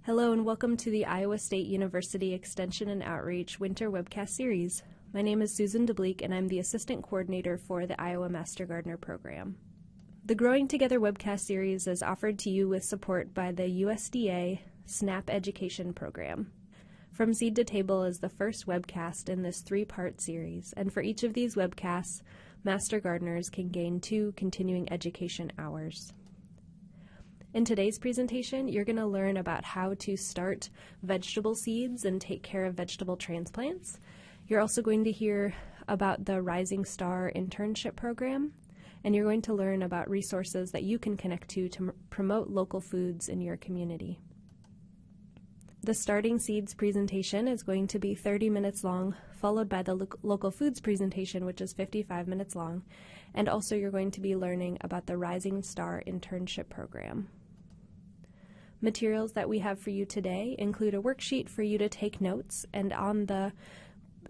Hello and welcome to the Iowa State University Extension and Outreach Winter Webcast Series. My name is Susan DeBleek and I'm the Assistant Coordinator for the Iowa Master Gardener Program. The Growing Together webcast series is offered to you with support by the USDA SNAP-Education program. From Seed to Table is the first webcast in this three-part series, and for each of these webcasts, Master Gardeners can gain 2 continuing education hours. In today's presentation, you're going to learn about how to start vegetable seeds and take care of vegetable transplants. You're also going to hear about the Rising Star internship program, and you're going to learn about resources that you can connect to promote local foods in your community. The Starting Seeds presentation is going to be 30 minutes long, followed by the local foods presentation, which is 55 minutes long, and also you're going to be learning about the Rising Star internship program. Materials that we have for you today include a worksheet for you to take notes, and on the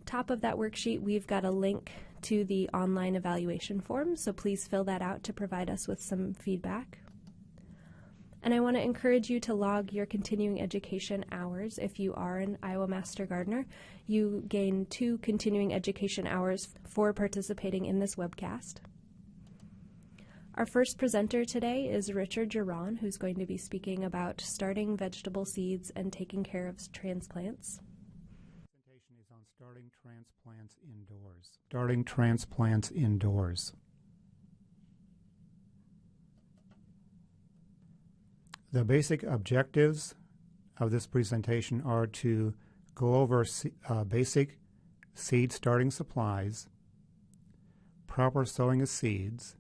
top of that worksheet we've got a link to the online evaluation form, so please fill that out to provide us with some feedback. And I want to encourage you to log your continuing education hours. If you are an Iowa Master Gardener, you gain 2 continuing education hours for participating in this webcast. Our first presenter today is Richard Jauron, who's going to be speaking about starting vegetable seeds and taking care of transplants. The presentation is on starting transplants indoors. Starting transplants indoors. The basic objectives of this presentation are to go over basic seed starting supplies, proper sowing of seeds,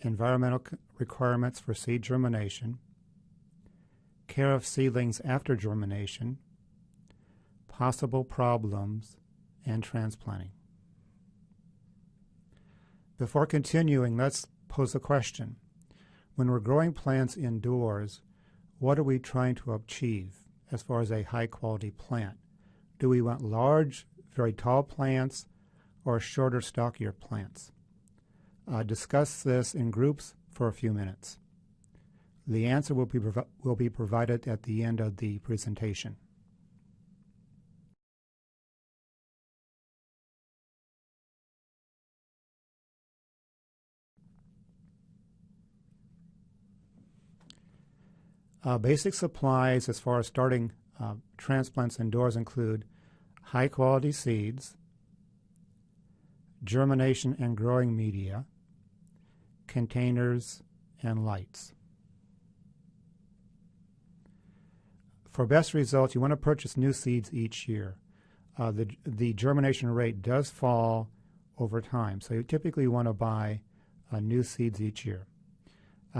environmental requirements for seed germination, care of seedlings after germination, possible problems, and transplanting. Before continuing, let's pose a question. When we're growing plants indoors, what are we trying to achieve as far as a high-quality plant? Do we want large, very tall plants or shorter, stockier plants? Discuss this in groups for a few minutes. The answer will be provided at the end of the presentation. Basic supplies as far as starting transplants indoors include high-quality seeds, germination and growing media, containers, and lights. For best results, you want to purchase new seeds each year. The germination rate does fall over time, so you typically want to buy new seeds each year.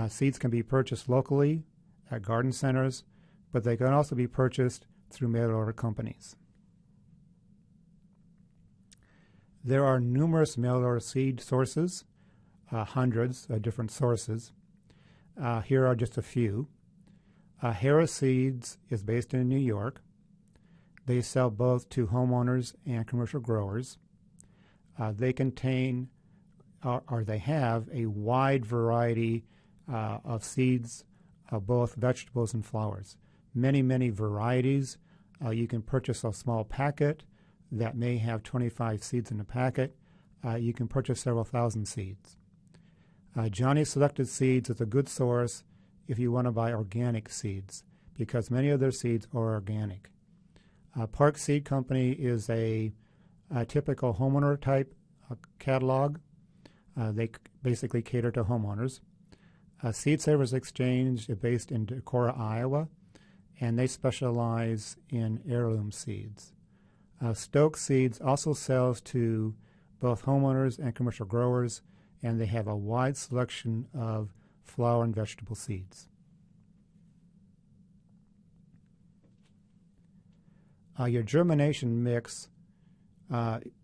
Seeds can be purchased locally at garden centers, but they can also be purchased through mail-order companies. There are numerous mail-order seed sources, hundreds of different sources. Here are just a few. Harris Seeds is based in New York. They sell both to homeowners and commercial growers. They contain, or they have, a wide variety of seeds of both vegetables and flowers. Many, many varieties. You can purchase a small packet that may have 25 seeds in the packet. You can purchase several thousand seeds. Johnny Selected Seeds is a good source if you want to buy organic seeds, because many of their seeds are organic. Park Seed Company is a typical homeowner type catalog. They basically cater to homeowners. Seed Savers Exchange is based in Decorah, Iowa, and they specialize in heirloom seeds. Stoke Seeds also sells to both homeowners and commercial growers, and they have a wide selection of flower and vegetable seeds. Your germination mix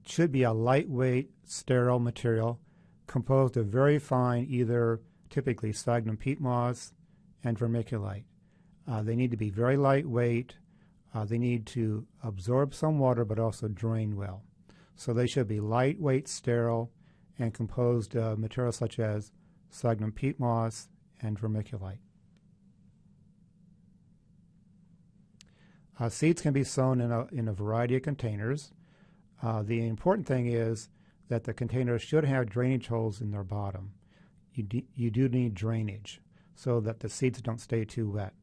should be a lightweight, sterile material composed of very fine, either typically sphagnum peat moss and vermiculite. They need to be very lightweight. They need to absorb some water but also drain well. So they should be lightweight, sterile, and composed of materials such as sphagnum peat moss and vermiculite. Seeds can be sown in a variety of containers. The important thing is that the containers should have drainage holes in their bottom. You do need drainage so that the seeds don't stay too wet.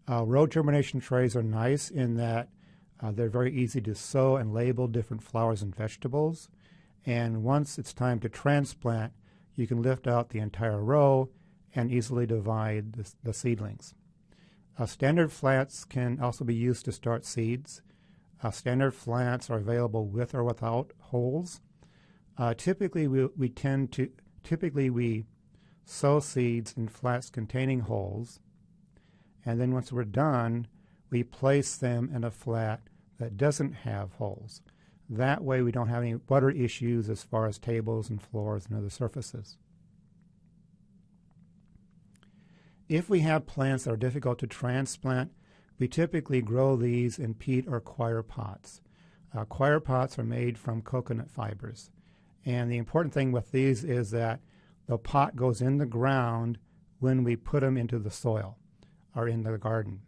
Row germination trays are nice in that they're very easy to sow and label different flowers and vegetables. And once it's time to transplant, you can lift out the entire row and easily divide the seedlings. Standard flats can also be used to start seeds. Standard flats are available with or without holes. Typically, we sow seeds in flats containing holes, and then once we're done, we place them in a flat that doesn't have holes. That way, we don't have any water issues as far as tables and floors and other surfaces. If we have plants that are difficult to transplant, we typically grow these in peat or coir pots. Coir pots are made from coconut fibers. And the important thing with these is that the pot goes in the ground when we put them into the soil or in the garden.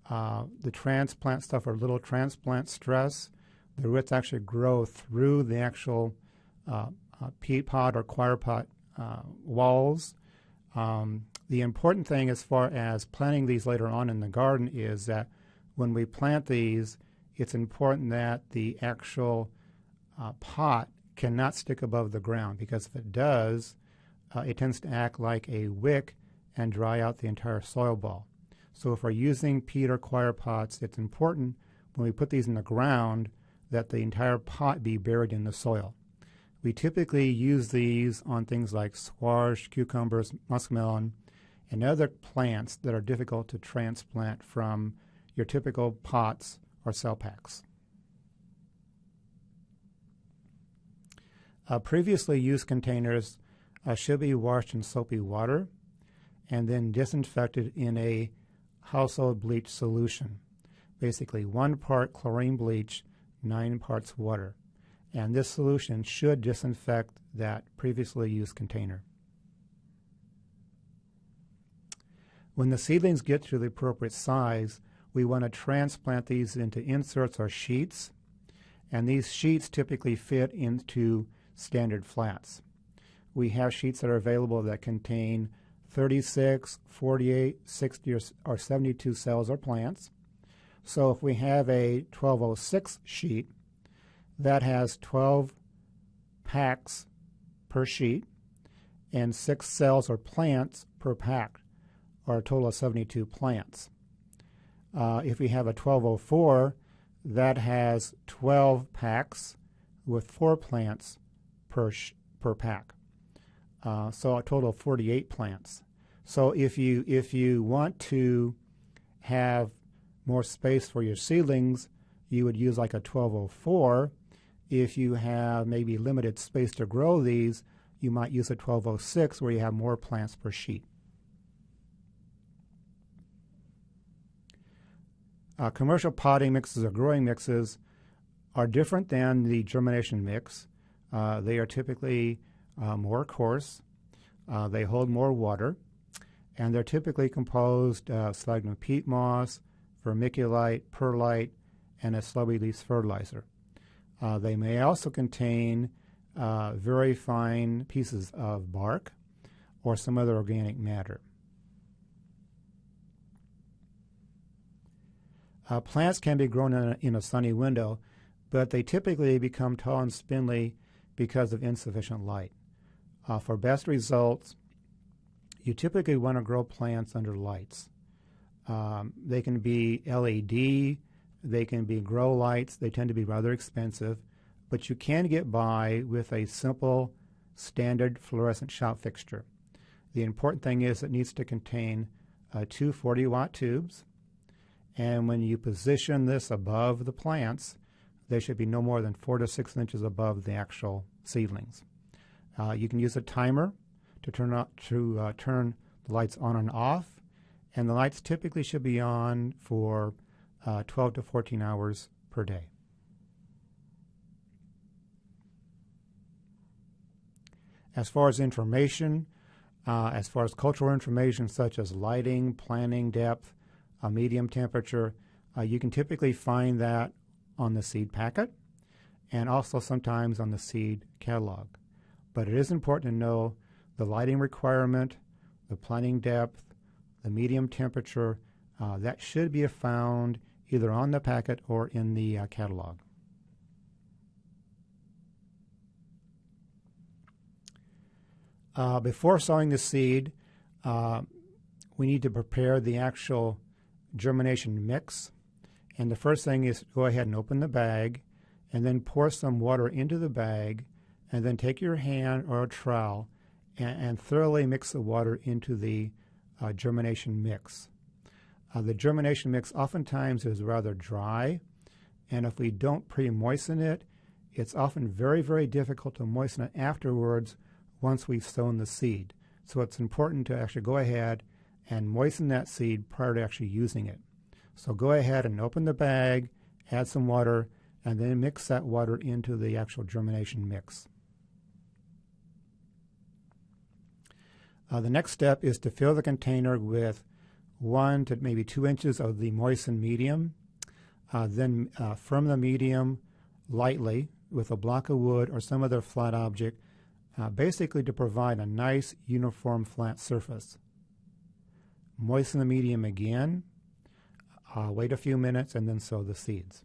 The transplant stuff are little transplant stress. The roots actually grow through the actual peat pot or coir pot walls. The important thing as far as planting these later on in the garden is that when we plant these, it's important that the actual pot cannot stick above the ground, because if it does, it tends to act like a wick and dry out the entire soil ball. So if we're using peat or coir pots, it's important when we put these in the ground that the entire pot be buried in the soil. We typically use these on things like squash, cucumbers, muskmelon, and other plants that are difficult to transplant from your typical pots or cell packs. Previously used containers should be washed in soapy water and then disinfected in a household bleach solution. Basically 1 part chlorine bleach, 9 parts water. And this solution should disinfect that previously used container. When the seedlings get to the appropriate size, we want to transplant these into inserts or sheets, and these sheets typically fit into standard flats. We have sheets that are available that contain 36, 48, 60, or 72 cells or plants. So if we have a 1206 sheet, that has 12 packs per sheet and 6 cells or plants per pack, or a total of 72 plants. If we have a 1204, that has 12 packs with 4 plants per pack. So a total of 48 plants. So if you want to have more space for your seedlings, you would use like a 1204. If you have maybe limited space to grow these, you might use a 1206 where you have more plants per sheet. Commercial potting mixes or growing mixes are different than the germination mix. They are typically more coarse. They hold more water, and they're typically composed of sphagnum peat moss, vermiculite, perlite, and a slow-release fertilizer. They may also contain very fine pieces of bark or some other organic matter. Plants can be grown in a sunny window, but they typically become tall and spindly because of insufficient light. For best results, you typically want to grow plants under lights. They can be LED, they can be grow lights. They tend to be rather expensive, but you can get by with a simple standard fluorescent shop fixture. The important thing is it needs to contain 2 40-watt tubes, and when you position this above the plants, they should be no more than 4 to 6 inches above the actual seedlings. You can use a timer to turn the lights on and off, and the lights typically should be on for 12 to 14 hours per day. As far as information, as far as cultural information such as lighting, planting depth, medium temperature, You can typically find that on the seed packet and also sometimes on the seed catalog. But it is important to know the lighting requirement, the planting depth, the medium temperature. That should be found either on the packet or in the catalog. Before sowing the seed, we need to prepare the actual germination mix. And the first thing is to go ahead and open the bag and then pour some water into the bag, and then take your hand or a trowel and thoroughly mix the water into the germination mix. The germination mix oftentimes is rather dry, and if we don't pre-moisten it, it's often very, very difficult to moisten it afterwards once we've sown the seed. So it's important to actually go ahead and moisten that seed prior to actually using it. So go ahead and open the bag, add some water, and then mix that water into the actual germination mix. The next step is to fill the container with 1 to maybe 2 inches of the moistened medium. Then firm the medium lightly with a block of wood or some other flat object, basically to provide a nice uniform flat surface. Moisten the medium again, wait a few minutes, and then sow the seeds.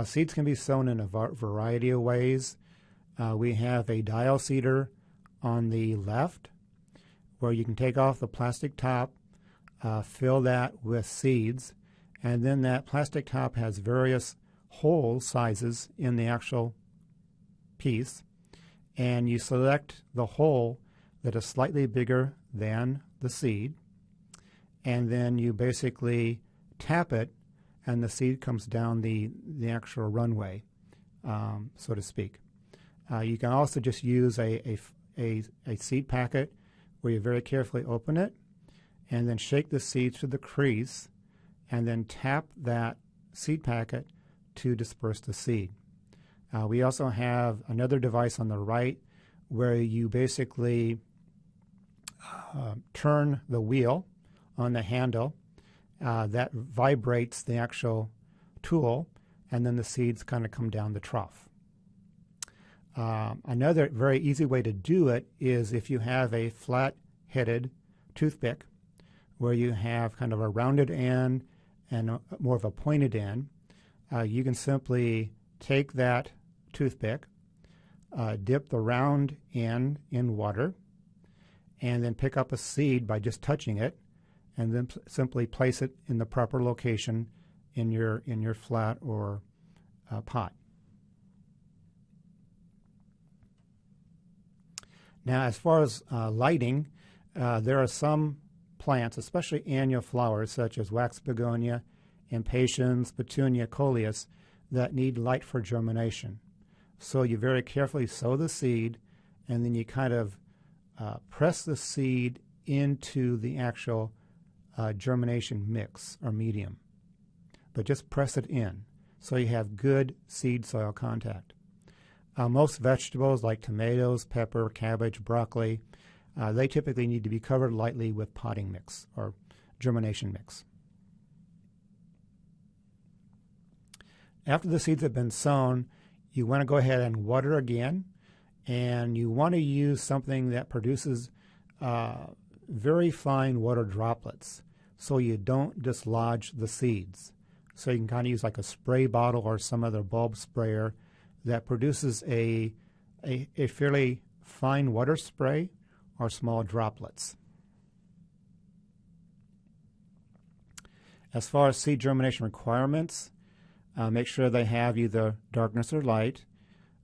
Seeds can be sown in a variety of ways. We have a dial seeder on the left where you can take off the plastic top, fill that with seeds, and then that plastic top has various hole sizes in the actual piece, and you select the hole that is slightly bigger than the seed, and then you basically tap it and the seed comes down the actual runway, so to speak. You can also just use a seed packet where you very carefully open it and then shake the seeds to the crease and then tap that seed packet to disperse the seed. We also have another device on the right where you basically turn the wheel on the handle that vibrates the actual tool, and then the seeds kind of come down the trough. Another very easy way to do it is if you have a flat-headed toothpick where you have kind of a rounded end and more of a pointed end. You can simply take that toothpick, dip the round end in water, and then pick up a seed by just touching it, and then simply place it in the proper location in your flat or pot. Now, as far as lighting, there are some plants, especially annual flowers such as wax begonia, impatiens, petunia coleus, that need light for germination. So you very carefully sow the seed, and then you kind of press the seed into the actual germination mix or medium. But just press it in so you have good seed-soil contact. Most vegetables like tomatoes, pepper, cabbage, broccoli, they typically need to be covered lightly with potting mix or germination mix. After the seeds have been sown, you want to go ahead and water again, and you want to use something that produces very fine water droplets so you don't dislodge the seeds. So you can kind of use like a spray bottle or some other bulb sprayer that produces a fairly fine water spray or small droplets. As far as seed germination requirements, make sure they have either darkness or light.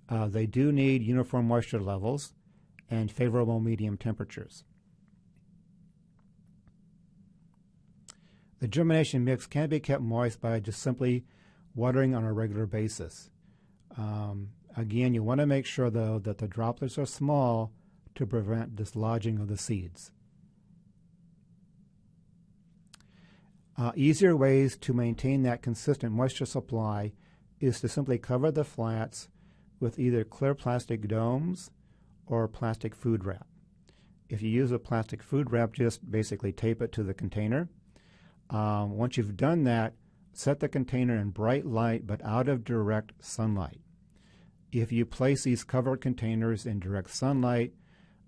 They do need uniform moisture levels and favorable medium temperatures. The germination mix can be kept moist by just simply watering on a regular basis. Again, you want to make sure, though, that the droplets are small to prevent dislodging of the seeds. Easier ways to maintain that consistent moisture supply is to simply cover the flats with either clear plastic domes or plastic food wrap. If you use a plastic food wrap, just basically tape it to the container. Once you've done that, set the container in bright light but out of direct sunlight. If you place these covered containers in direct sunlight,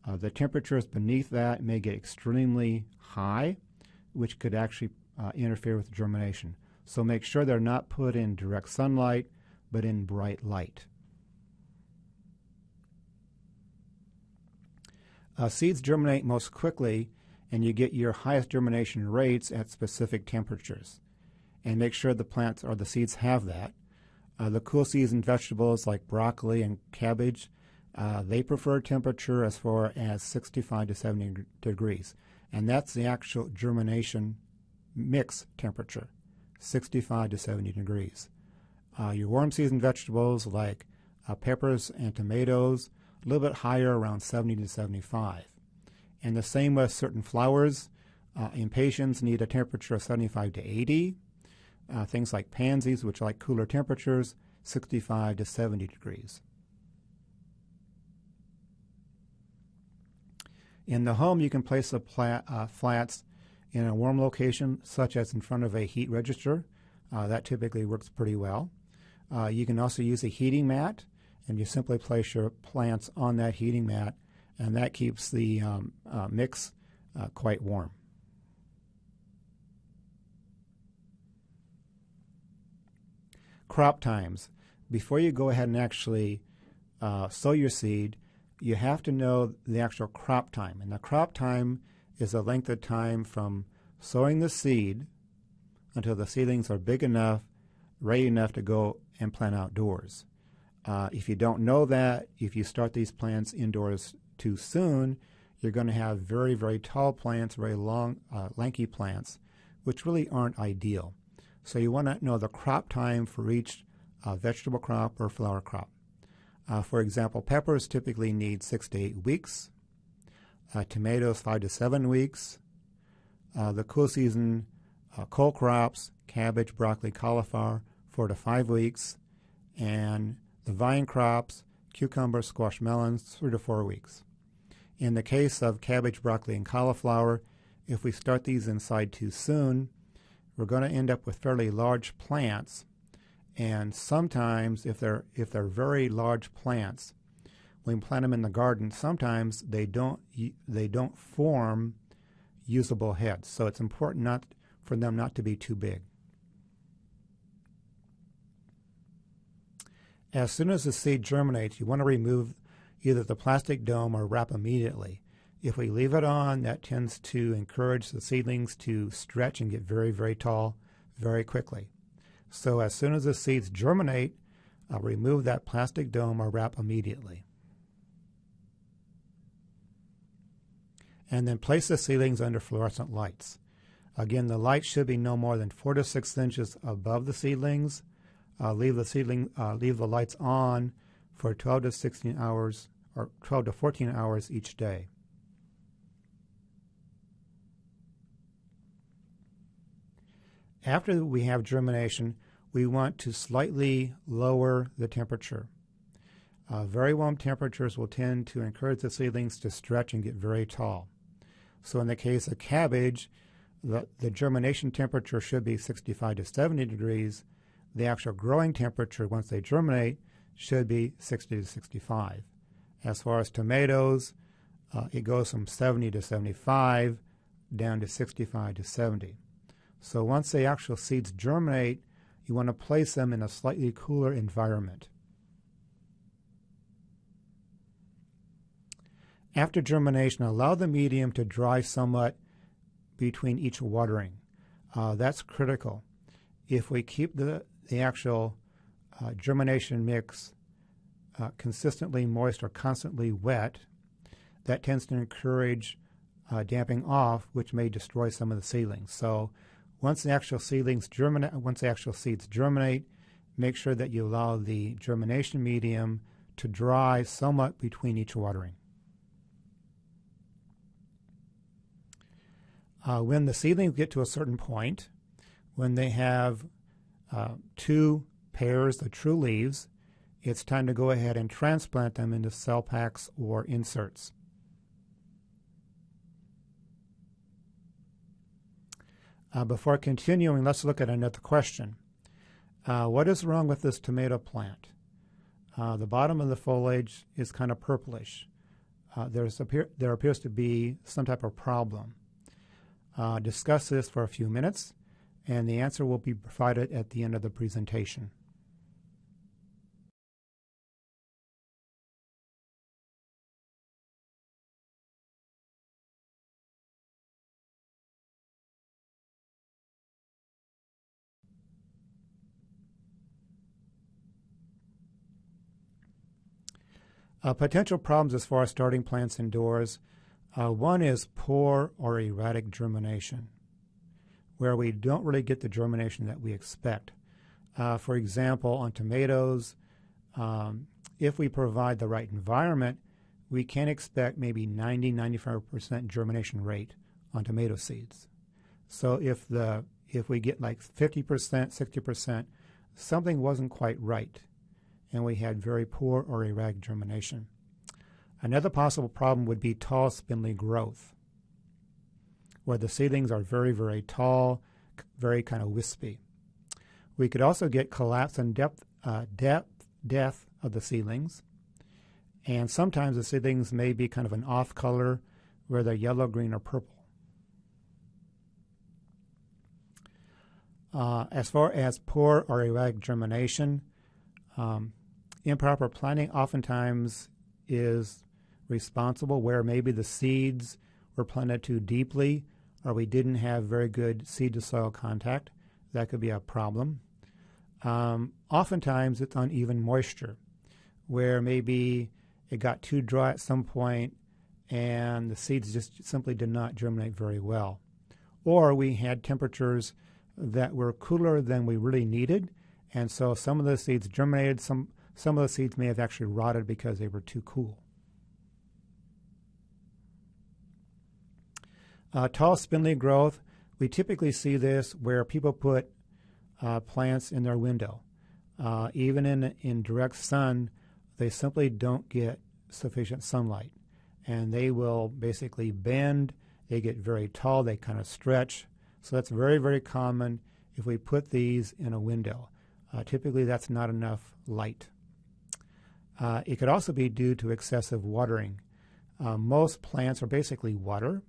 the temperatures beneath that may get extremely high, which could actually interfere with germination. So make sure they're not put in direct sunlight, but in bright light. Seeds germinate most quickly, and you get your highest germination rates at specific temperatures. And make sure the plants or the seeds have that. The cool season vegetables like broccoli and cabbage, they prefer temperature as far as 65 to 70 degrees. And that's the actual germination mix temperature, 65 to 70 degrees. Your warm season vegetables like peppers and tomatoes, a little bit higher, around 70 to 75. And the same with certain flowers. Impatiens need a temperature of 75 to 80. Things like pansies, which like cooler temperatures, 65 to 70 degrees. In the home, you can place the flats in a warm location, such as in front of a heat register. That typically works pretty well. You can also use a heating mat, and you simply place your plants on that heating mat, and that keeps the mix quite warm. Crop times. Before you go ahead and actually sow your seed, you have to know the actual crop time. And the crop time is the length of time from sowing the seed until the seedlings are big enough, ready enough to go and plant outdoors. If you don't know that, if you start these plants indoors too soon, you're going to have very, very tall plants, very long, lanky plants, which really aren't ideal. So you want to know the crop time for each vegetable crop or flower crop. For example, peppers typically need 6 to 8 weeks. Tomatoes, 5 to 7 weeks. The cool season cole crops, cabbage, broccoli, cauliflower, 4 to 5 weeks. And the vine crops, cucumber, squash, melons, 3 to 4 weeks. In the case of cabbage, broccoli, and cauliflower, if we start these inside too soon, we're going to end up with fairly large plants. And sometimes, if they're very large plants, when we plant them in the garden, sometimes they don't form usable heads. So it's important for them not to be too big. As soon as the seed germinates, you want to remove either the plastic dome or wrap immediately. If we leave it on, that tends to encourage the seedlings to stretch and get very, very tall very quickly. So as soon as the seeds germinate, remove that plastic dome or wrap immediately. And then place the seedlings under fluorescent lights. Again, the light should be no more than 4 to 6 inches above the seedlings. Leave the lights on for 12 to 16 hours or 12 to 14 hours each day. After we have germination, we want to slightly lower the temperature. Very warm temperatures will tend to encourage the seedlings to stretch and get very tall. So in the case of cabbage, the germination temperature should be 65 to 70 degrees. The actual growing temperature once they germinate should be 60 to 65. As far as tomatoes, it goes from 70 to 75 down to 65 to 70. So once the actual seeds germinate, you want to place them in a slightly cooler environment. After germination, allow the medium to dry somewhat between each watering. That's critical. If we keep the actual germination mix consistently moist or constantly wet, that tends to encourage damping off, which may destroy some of the seedlings. So once the actual seeds germinate, make sure that you allow the germination medium to dry somewhat between each watering. When the seedlings get to a certain point, when they have 2 pairs of true leaves, it's time to go ahead and transplant them into cell packs or inserts. Before continuing, let's look at another question. What is wrong with this tomato plant? The bottom of the foliage is kind of purplish. There appears to be some type of problem. Discuss this for a few minutes, and the answer will be provided at the end of the presentation. Potential problems as far as starting plants indoors. One is poor or erratic germination, where we don't really get the germination that we expect. For example, on tomatoes, if we provide the right environment, we can expect maybe 90–95% germination rate on tomato seeds. So if we get like 50%, 60%, something wasn't quite right, and we had very poor or erratic germination. Another possible problem would be tall, spindly growth, where the seedlings are very, very tall, very kind of wispy. We could also get collapse and death of the seedlings, and sometimes the seedlings may be kind of an off color, where they're yellow, green, or purple. As far as poor or erratic germination, improper planting oftentimes is responsible, where maybe the seeds were planted too deeply, or we didn't have very good seed-to-soil contact. That could be a problem. Oftentimes it's uneven moisture, where maybe it got too dry at some point and the seeds just simply did not germinate very well. Or we had temperatures that were cooler than we really needed, and so some of the seeds germinated, some of the seeds may have actually rotted because they were too cool. Tall, spindly growth, we typically see this where people put plants in their window. Even in direct sun, they simply don't get sufficient sunlight, and they will basically bend. They get very tall, they kind of stretch. So that's very, very common if we put these in a window. Typically that's not enough light. It could also be due to excessive watering. Most plants are basically water,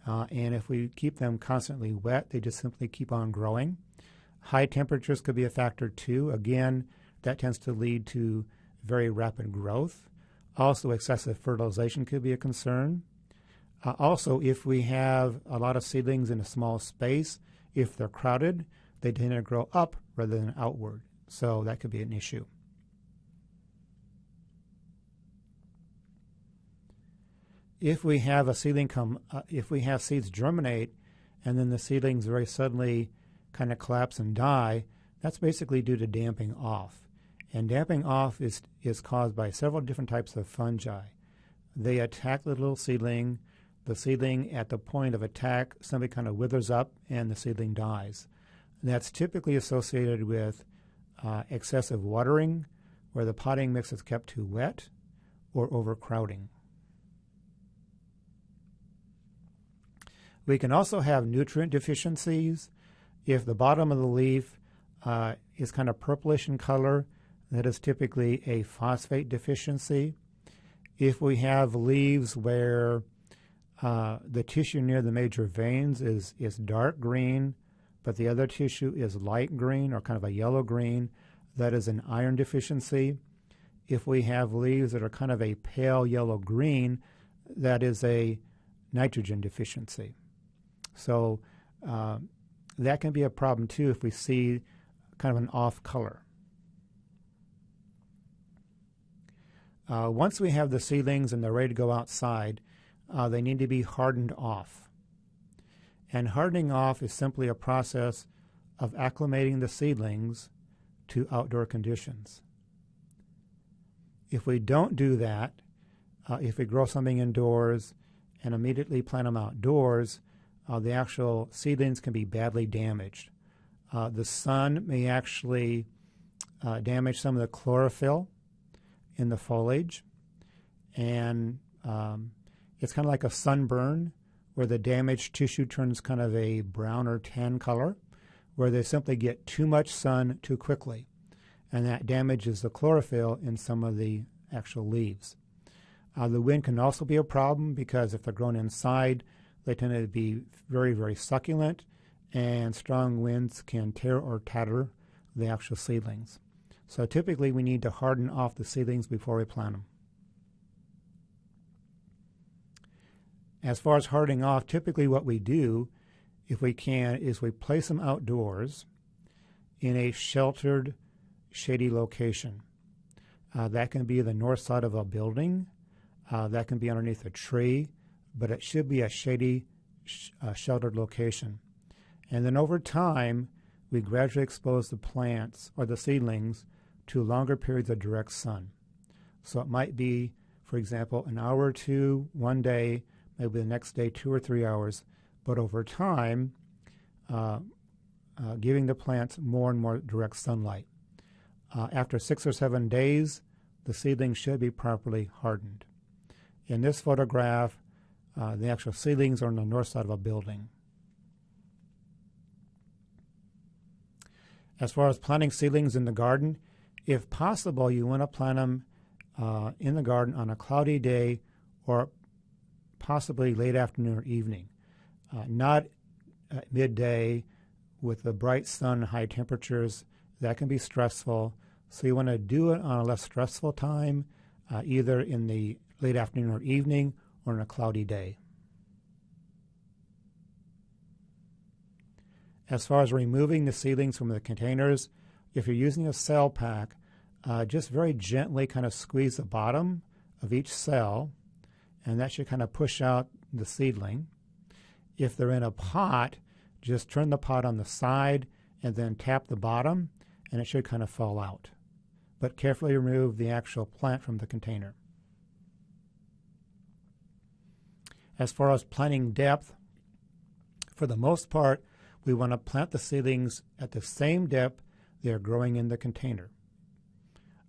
and if we keep them constantly wet, they just simply keep on growing. High temperatures could be a factor too. Again, that tends to lead to very rapid growth. Also, excessive fertilization could be a concern. Also, if we have a lot of seedlings in a small space, if they're crowded, they tend to grow up rather than outward. So that could be an issue. If we have a seedling if we have seeds germinate and then the seedlings very suddenly kind of collapse and die, that's basically due to damping off. And damping off is caused by several different types of fungi. They attack the little seedling. The seedling at the point of attack simply kind of withers up and the seedling dies. And that's typically associated with excessive watering, where the potting mix is kept too wet, or overcrowding. We can also have nutrient deficiencies. If the bottom of the leaf is kind of purplish in color, that is typically a phosphate deficiency. If we have leaves where the tissue near the major veins is dark green, but the other tissue is light green or kind of a yellow-green, that is an iron deficiency. If we have leaves that are kind of a pale yellow-green, that is a nitrogen deficiency. So that can be a problem too if we see kind of an off color. Once we have the seedlings and they're ready to go outside, they need to be hardened off. And hardening off is simply a process of acclimating the seedlings to outdoor conditions. If we don't do that, if we grow something indoors and immediately plant them outdoors, the actual seedlings can be badly damaged. The sun may actually damage some of the chlorophyll in the foliage, and it's kind of like a sunburn where the damaged tissue turns kind of a brown or tan color, where they simply get too much sun too quickly, and that damages the chlorophyll in some of the actual leaves. The wind can also be a problem because if they're grown inside, they tend to be very, very succulent, and strong winds can tear or tatter the actual seedlings. So typically we need to harden off the seedlings before we plant them. As far as hardening off, typically what we do, if we can, is we place them outdoors in a sheltered, shady location. That can be the north side of a building. That can be underneath a tree, but it should be a shady, sheltered location. And then over time, we gradually expose the plants or the seedlings to longer periods of direct sun. So it might be, for example, an hour or two one day, maybe the next day 2 or 3 hours, but over time, giving the plants more and more direct sunlight. After 6 or 7 days, the seedlings should be properly hardened. In this photograph, the actual seedlings are on the north side of a building. As far as planting seedlings in the garden, if possible, you want to plant them in the garden on a cloudy day or possibly late afternoon or evening. Not at midday with the bright sun and high temperatures. That can be stressful. So you want to do it on a less stressful time, either in the late afternoon or evening or on a cloudy day. As far as removing the seedlings from the containers, if you're using a cell pack, just very gently kind of squeeze the bottom of each cell, and that should kind of push out the seedling. If they're in a pot, just turn the pot on the side and then tap the bottom, and it should kind of fall out. But carefully remove the actual plant from the container. As far as planting depth, for the most part, we want to plant the seedlings at the same depth they're growing in the container.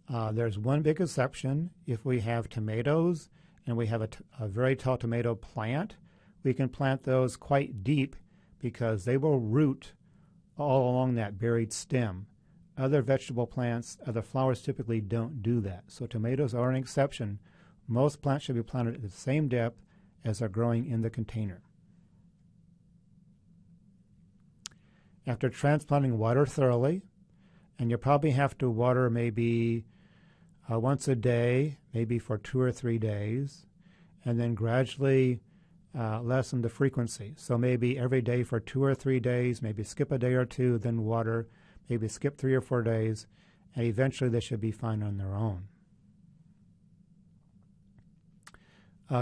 There's one big exception. If we have tomatoes and we have a very tall tomato plant, we can plant those quite deep because they will root all along that buried stem. Other vegetable plants, other flowers typically don't do that. So tomatoes are an exception. Most plants should be planted at the same depth as are growing in the container. After transplanting, water thoroughly, and you probably have to water maybe once a day, maybe for 2 or 3 days, and then gradually lessen the frequency. So maybe every day for 2 or 3 days, maybe skip a day or two, then water, maybe skip 3 or 4 days, and eventually they should be fine on their own.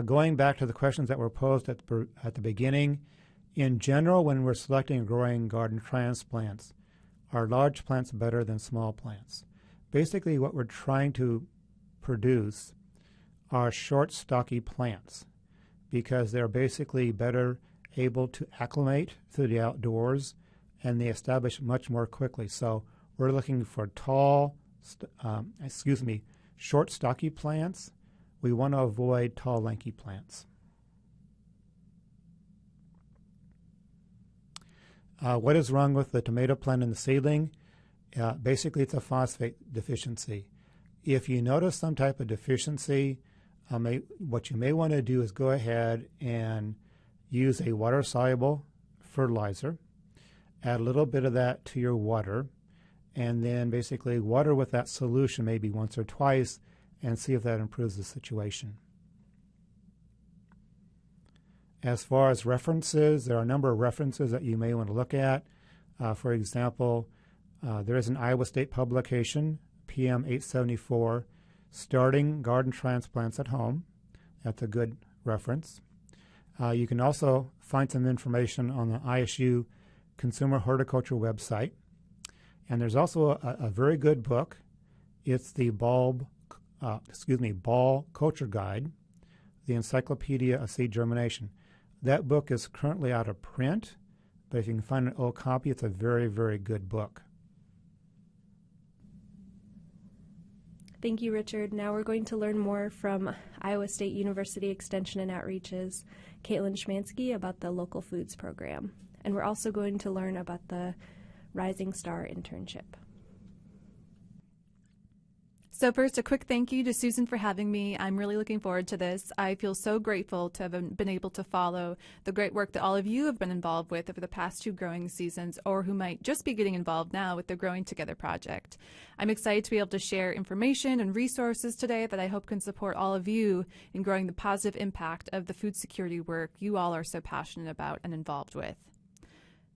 Going back to the questions that were posed at the beginning, in general, when we're selecting and growing garden transplants, are large plants better than small plants? Basically, what we're trying to produce are short, stocky plants because they're basically better able to acclimate to the outdoors and they establish much more quickly. So we're looking for short, stocky plants. We want to avoid tall, lanky plants. What is wrong with the tomato plant and the seedling? Basically, it's a phosphate deficiency. If you notice some type of deficiency, what you may want to do is go ahead and use a water-soluble fertilizer, add a little bit of that to your water, and then basically water with that solution maybe once or twice and see if that improves the situation. As far as references, there are a number of references that you may want to look at. For example, there is an Iowa State publication, PM 874, Starting Garden Transplants at Home. That's a good reference. You can also find some information on the ISU Consumer Horticulture website. And there's also a very good book. It's the Ball Culture Guide, the Encyclopedia of Seed Germination. That book is currently out of print, but if you can find an old copy, it's a very, very good book. Thank you, Richard. Now we're going to learn more from Iowa State University Extension and Outreach's Caitlin Szymanski about the Local Foods Program. And we're also going to learn about the Rising Star Internship. So first, a quick thank you to Susan for having me. I'm really looking forward to this. I feel so grateful to have been able to follow the great work that all of you have been involved with over the past 2 growing seasons, or who might just be getting involved now with the Growing Together project. I'm excited to be able to share information and resources today that I hope can support all of you in growing the positive impact of the food security work you all are so passionate about and involved with.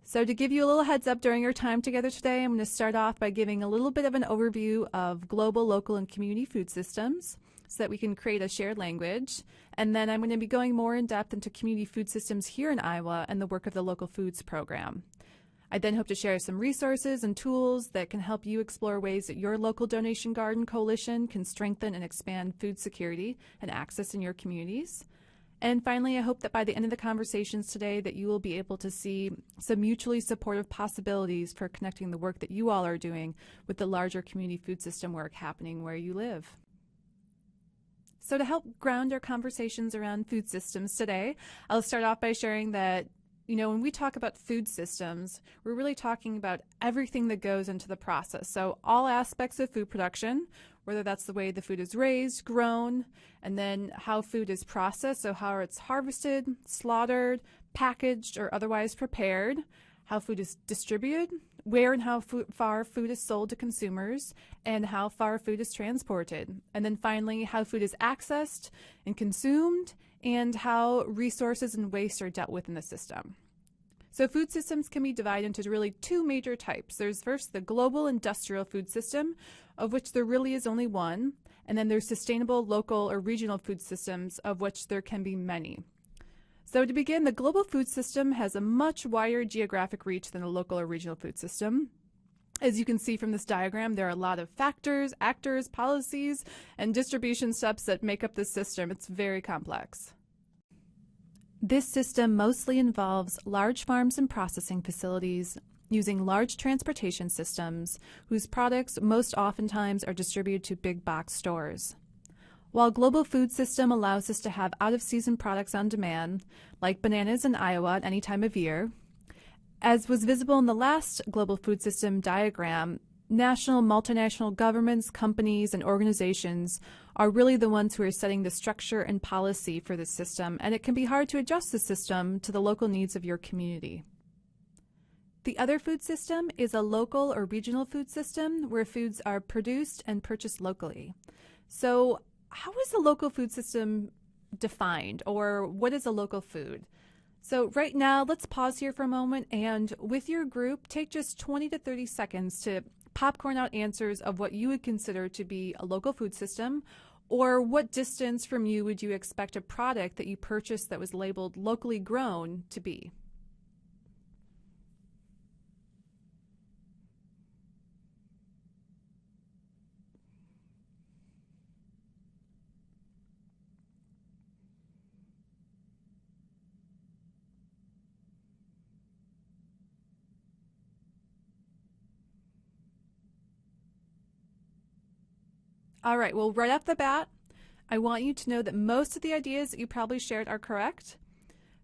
So to give you a little heads up during our time together today, I'm going to start off by giving a little bit of an overview of global, local, and community food systems so that we can create a shared language. And then I'm going to be going more in depth into community food systems here in Iowa and the work of the Local Foods Program. I then hope to share some resources and tools that can help you explore ways that your local donation garden coalition can strengthen and expand food security and access in your communities. And finally, I hope that by the end of the conversations today that you will be able to see some mutually supportive possibilities for connecting the work that you all are doing with the larger community food system work happening where you live. So to help ground our conversations around food systems today, I'll start off by sharing that, when we talk about food systems, we're really talking about everything that goes into the process. So all aspects of food production, whether that's the way the food is raised, grown, and then how food is processed, so how it's harvested, slaughtered, packaged, or otherwise prepared, how food is distributed, where and how far food is sold to consumers, and how far food is transported. And then finally, how food is accessed and consumed, and how resources and waste are dealt with in the system. So food systems can be divided into really 2 major types. There's first the global industrial food system, of which there really is only one, and then there's sustainable local or regional food systems, of which there can be many. So to begin, the global food system has a much wider geographic reach than a local or regional food system. As you can see from this diagram, there are a lot of factors, actors, policies, and distribution steps that make up this system. It's very complex. This system mostly involves large farms and processing facilities using large transportation systems whose products most oftentimes are distributed to big box stores. While global food system allows us to have out-of-season products on demand, like bananas in Iowa at any time of year, as was visible in the last global food system diagram, national, multinational governments, companies, and organizations are really the ones who are setting the structure and policy for the system, and it can be hard to adjust the system to the local needs of your community. The other food system is a local or regional food system where foods are produced and purchased locally. So how is a local food system defined, or what is a local food? So right now, let's pause here for a moment, and with your group, take just 20 to 30 seconds to popcorn out answers of what you would consider to be a local food system, or what distance from you would you expect a product that you purchased that was labeled locally grown to be? All right, well, right off the bat, I want you to know that most of the ideas that you probably shared are correct.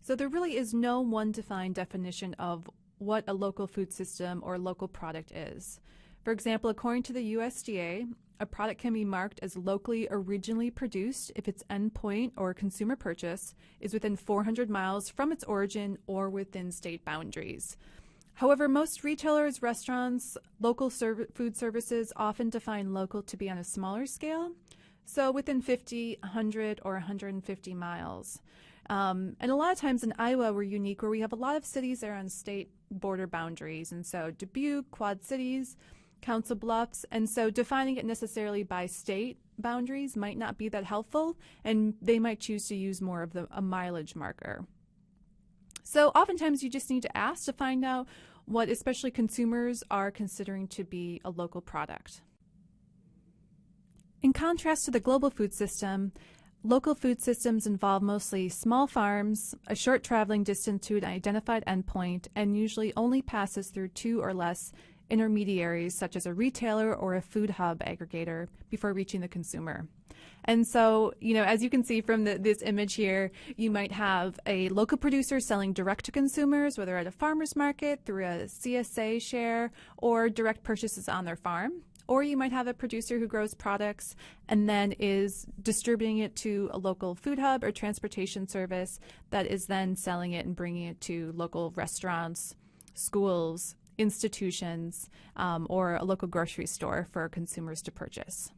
So there really is no one defined definition of what a local food system or local product is. For example, according to the USDA, a product can be marked as locally or regionally produced if its endpoint or consumer purchase is within 400 miles from its origin or within state boundaries. However, most retailers, restaurants, local food services often define local to be on a smaller scale, so within 50, 100, or 150 miles. And a lot of times in Iowa, we're unique where we have a lot of cities that are on state border boundaries, and so Dubuque, Quad Cities, Council Bluffs, and so defining it necessarily by state boundaries might not be that helpful, and they might choose to use more of a mileage marker. So oftentimes you just need to ask to find out what especially consumers are considering to be a local product. In contrast to the global food system, local food systems involve mostly small farms, a short traveling distance to an identified endpoint, and usually only passes through 2 or less intermediaries such as a retailer or a food hub aggregator before reaching the consumer. And so, as you can see from this image here, you might have a local producer selling direct to consumers, whether at a farmer's market, through a CSA share, or direct purchases on their farm. Or you might have a producer who grows products and then is distributing it to a local food hub or transportation service that is then selling it and bringing it to local restaurants, schools, institutions, or a local grocery store for consumers to purchase.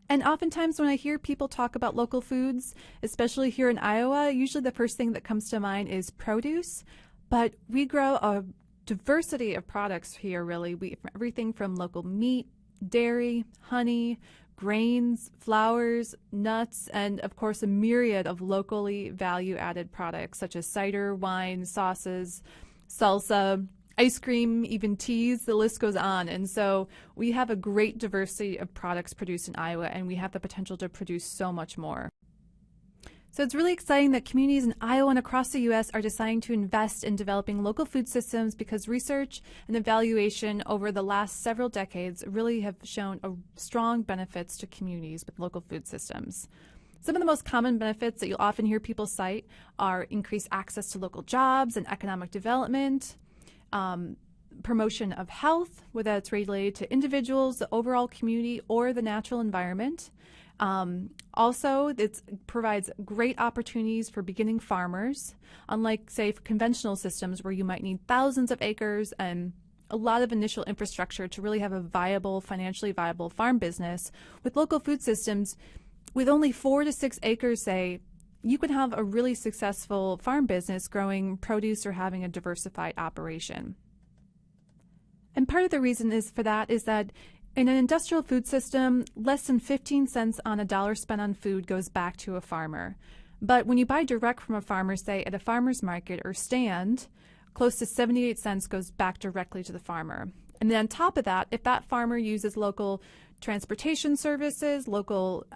And oftentimes when I hear people talk about local foods, especially here in Iowa, usually the first thing that comes to mind is produce, but we grow a diversity of products here, really. Everything from local meat, dairy, honey, grains, flowers, nuts, and of course a myriad of locally value-added products such as cider, wine, sauces, salsa, ice cream, even teas, the list goes on. And so we have a great diversity of products produced in Iowa, and we have the potential to produce so much more. So it's really exciting that communities in Iowa and across the U.S. are deciding to invest in developing local food systems because research and evaluation over the last several decades really have shown strong benefits to communities with local food systems. Some of the most common benefits that you'll often hear people cite are increased access to local jobs and economic development, promotion of health, whether it's related to individuals, the overall community, or the natural environment. Also, it provides great opportunities for beginning farmers, unlike, say, conventional systems where you might need thousands of acres and a lot of initial infrastructure to really have a viable, financially viable farm business. With local food systems, with only 4 to 6 acres, say, you can have a really successful farm business growing produce or having a diversified operation. And part of the reason for that is that in an industrial food system, less than 15 cents on a dollar spent on food goes back to a farmer. But when you buy direct from a farmer, say at a farmer's market or stand, close to 78 cents goes back directly to the farmer. And then on top of that, if that farmer uses local transportation services, local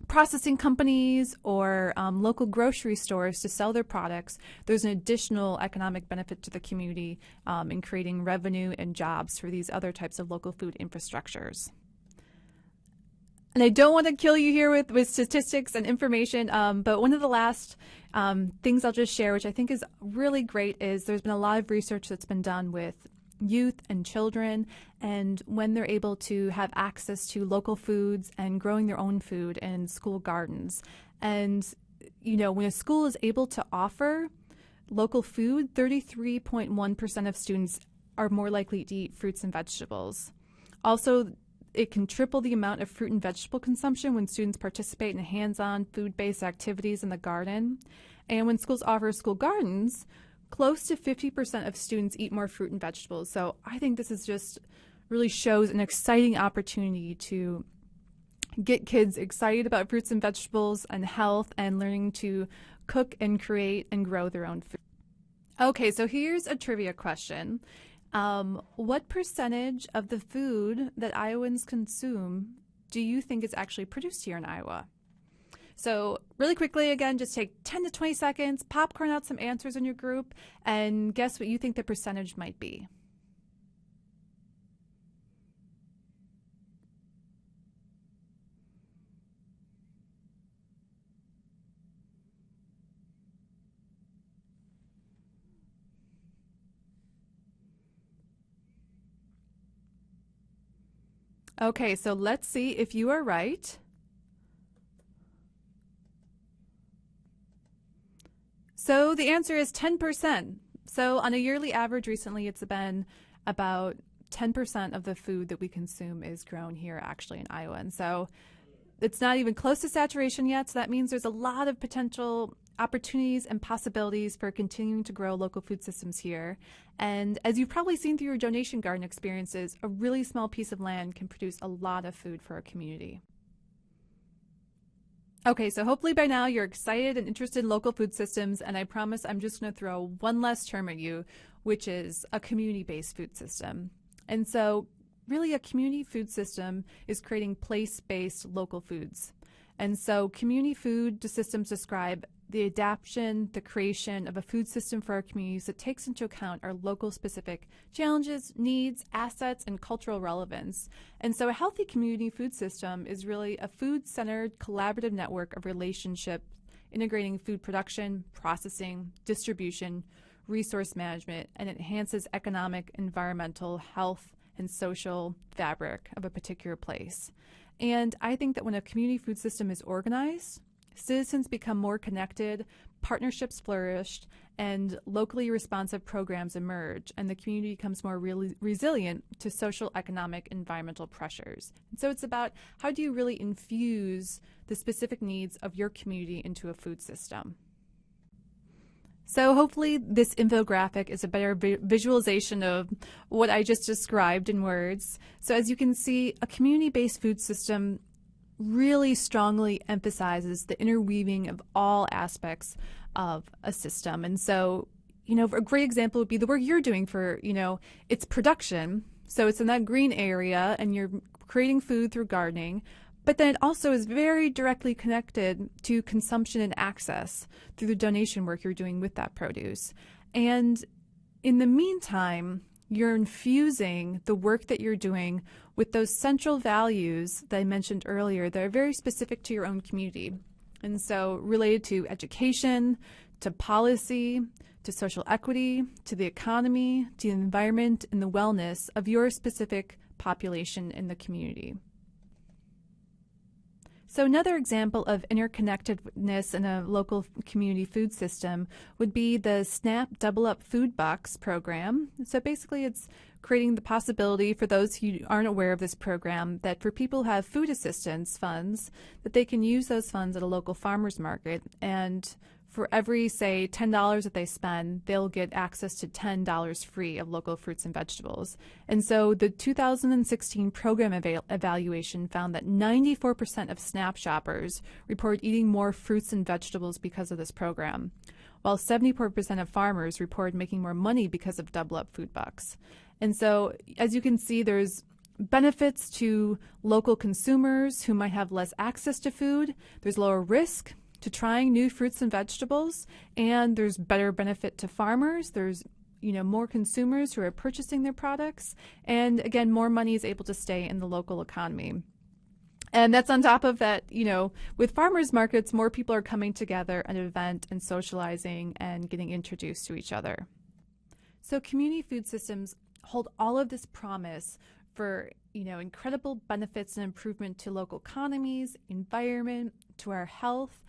processing companies, or local grocery stores to sell their products, there's an additional economic benefit to the community in creating revenue and jobs for these other types of local food infrastructures. And I don't want to kill you here with statistics and information, but one of the last things I'll just share, which I think is really great, is there's been a lot of research that's been done with youth and children, and when they're able to have access to local foods and growing their own food in school gardens. And, when a school is able to offer local food, 33.1% of students are more likely to eat fruits and vegetables. Also, it can triple the amount of fruit and vegetable consumption when students participate in hands-on food-based activities in the garden. And when schools offer school gardens, close to 50% of students eat more fruit and vegetables. So I think this is just really shows an exciting opportunity to get kids excited about fruits and vegetables and health and learning to cook and create and grow their own food. Okay, so here's a trivia question. What percentage of the food that Iowans consume do you think is actually produced here in Iowa? So really quickly, again, just take 10 to 20 seconds, popcorn out some answers in your group, and guess what you think the percentage might be. Okay, so let's see if you are right. So the answer is 10%. So on a yearly average recently, it's been about 10% of the food that we consume is grown here actually in Iowa. And so it's not even close to saturation yet. So that means there's a lot of potential opportunities and possibilities for continuing to grow local food systems here. And as you've probably seen through your donation garden experiences, a really small piece of land can produce a lot of food for a community. Okay, so hopefully by now you're excited and interested in local food systems, and I promise I'm just going to throw one last term at you, which is a community-based food system. And so really a community food system is creating place-based local foods. And so community food systems describe the adaptation, the creation of a food system for our communities that takes into account our local specific challenges, needs, assets, and cultural relevance. And so a healthy community food system is really a food-centered collaborative network of relationships integrating food production, processing, distribution, resource management, and enhances economic, environmental, health, and social fabric of a particular place. And I think that when a community food system is organized, citizens become more connected, partnerships flourish, and locally responsive programs emerge, and the community becomes more resilient to social, economic, environmental pressures. And so it's about how do you really infuse the specific needs of your community into a food system. So hopefully this infographic is a better visualization of what I just described in words. So as you can see, a community-based food system really strongly emphasizes the interweaving of all aspects of a system. And so, a great example would be the work you're doing for, its production. So it's in that green area and you're creating food through gardening. But then it also is very directly connected to consumption and access through the donation work you're doing with that produce. And in the meantime, you're infusing the work that you're doing with those central values that I mentioned earlier that are very specific to your own community. And so related to education, to policy, to social equity, to the economy, to the environment, and the wellness of your specific population in the community. So another example of interconnectedness in a local community food system would be the SNAP Double Up Food Box program. So basically it's creating the possibility for those who aren't aware of this program that for people who have food assistance funds, that they can use those funds at a local farmer's market, and for every, say, $10 that they spend, they'll get access to $10 free of local fruits and vegetables. And so the 2016 program evaluation found that 94% of SNAP shoppers report eating more fruits and vegetables because of this program, while 74% of farmers report making more money because of Double Up Food Bucks. And so, as you can see, there's benefits to local consumers who might have less access to food. There's lower risk to trying new fruits and vegetables, and there's better benefit to farmers. There's more consumers who are purchasing their products, and again, more money is able to stay in the local economy. And that's on top of that, with farmers markets, more people are coming together at an event and socializing and getting introduced to each other. So community food systems hold all of this promise for incredible benefits and improvement to local economies, environment, to our health.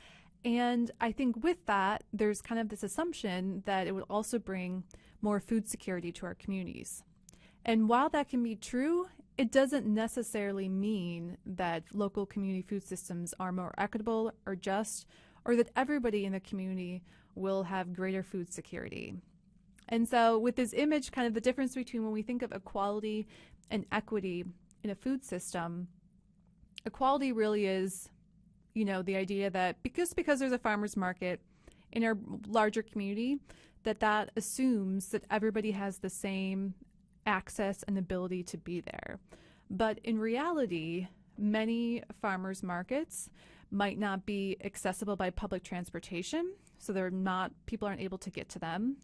And I think with that, there's kind of this assumption that it will also bring more food security to our communities. And while that can be true, it doesn't necessarily mean that local community food systems are more equitable or just, or that everybody in the community will have greater food security. And so with this image, kind of the difference between when we think of equality and equity in a food system, equality really is the idea that because there's a farmer's market in our larger community, that assumes that everybody has the same access and ability to be there. But in reality, many farmers markets might not be accessible by public transportation, so people aren't able to get to them.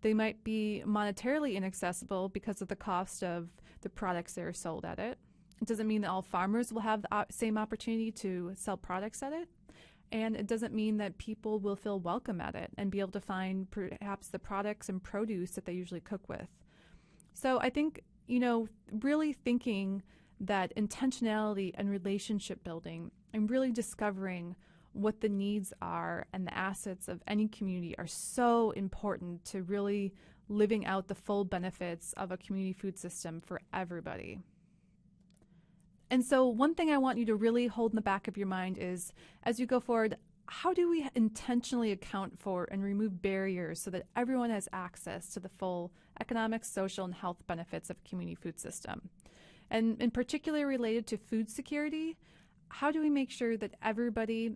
They might be monetarily inaccessible because of the cost of the products that are sold at it. It doesn't mean that all farmers will have the same opportunity to sell products at it. And it doesn't mean that people will feel welcome at it and be able to find perhaps the products and produce that they usually cook with. So I think, really thinking that intentionality and relationship building and really discovering what the needs are and the assets of any community are so important to really living out the full benefits of a community food system for everybody. And so one thing I want you to really hold in the back of your mind is, as you go forward, how do we intentionally account for and remove barriers so that everyone has access to the full economic, social, and health benefits of a community food system? And in particular related to food security, how do we make sure that everybody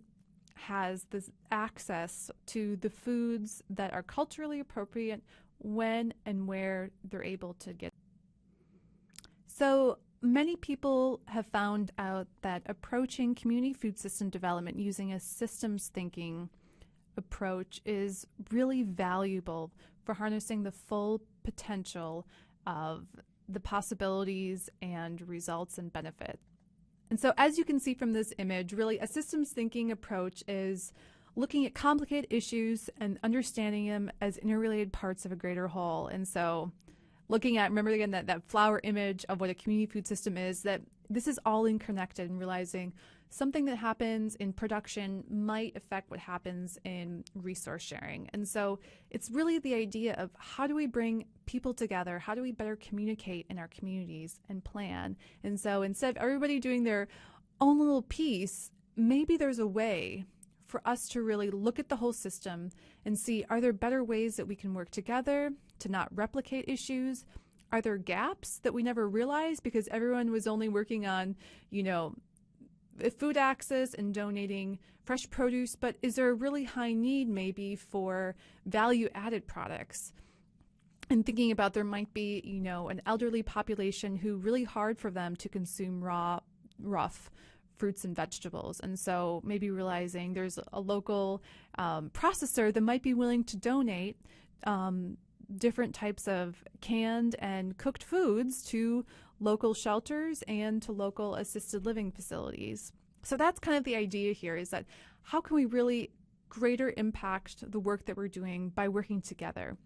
has this access to the foods that are culturally appropriate when and where they're able to get? So many people have found out that approaching community food system development using a systems thinking approach is really valuable for harnessing the full potential of the possibilities and results and benefit. And so as you can see from this image, really a systems thinking approach is looking at complicated issues and understanding them as interrelated parts of a greater whole. And so looking at, remember again, that flower image of what a community food system is, that this is all interconnected, and realizing something that happens in production might affect what happens in resource sharing. And so it's really the idea of how do we bring people together? How do we better communicate in our communities and plan? And so instead of everybody doing their own little piece, maybe there's a way for us to really look at the whole system and see, are there better ways that we can work together to not replicate issues? Are there gaps that we never realized because everyone was only working on, food access and donating fresh produce, but is there a really high need maybe for value-added products? And thinking about there might be, an elderly population who really hard for them to consume rough fruits and vegetables. And so maybe realizing there's a local processor that might be willing to donate different types of canned and cooked foods to local shelters and to local assisted living facilities. So that's kind of the idea here, is that how can we really greater impact the work that we're doing by working together?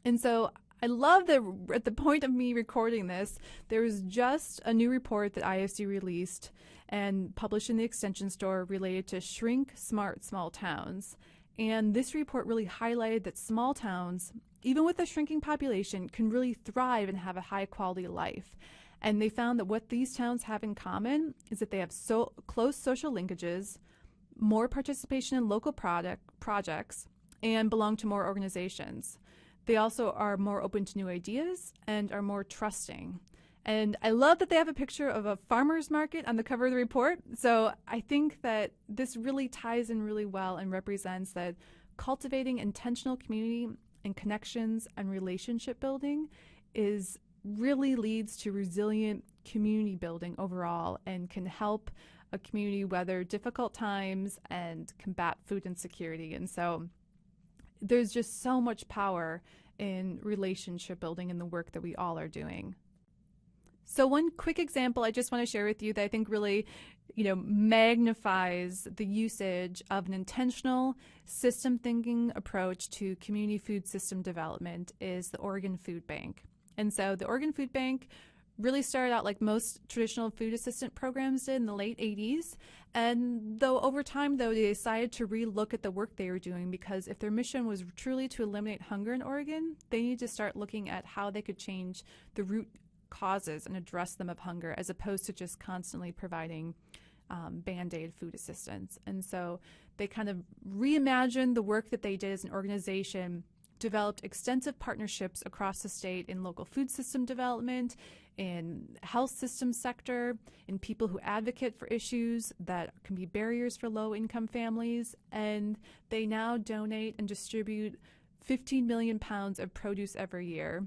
And so I love that at the point of me recording this, there was just a new report that ISD released and published in the Extension Store related to Shrink Smart Small Towns. And this report really highlighted that small towns, even with a shrinking population, can really thrive and have a high quality life. And they found that what these towns have in common is that they have so close social linkages, more participation in local projects, and belong to more organizations. They also are more open to new ideas and are more trusting. And I love that they have a picture of a farmer's market on the cover of the report. So I think that this really ties in really well and represents that cultivating intentional community and connections and relationship building really leads to resilient community building overall and can help a community weather difficult times and combat food insecurity. And so there's just so much power in relationship building in the work that we all are doing. So one quick example I just want to share with you that I think really, magnifies the usage of an intentional system thinking approach to community food system development is the Oregon Food Bank. And so the Oregon Food Bank really started out like most traditional food assistant programs did in the late 80s. And though over time, they decided to relook at the work they were doing, because if their mission was truly to eliminate hunger in Oregon, they needed to start looking at how they could change the root causes and address them of hunger, as opposed to just constantly providing Band-Aid food assistance. And so they kind of reimagined the work that they did as an organization, developed extensive partnerships across the state in local food system development, in health system sector, in people who advocate for issues that can be barriers for low-income families. And they now donate and distribute 15 million pounds of produce every year.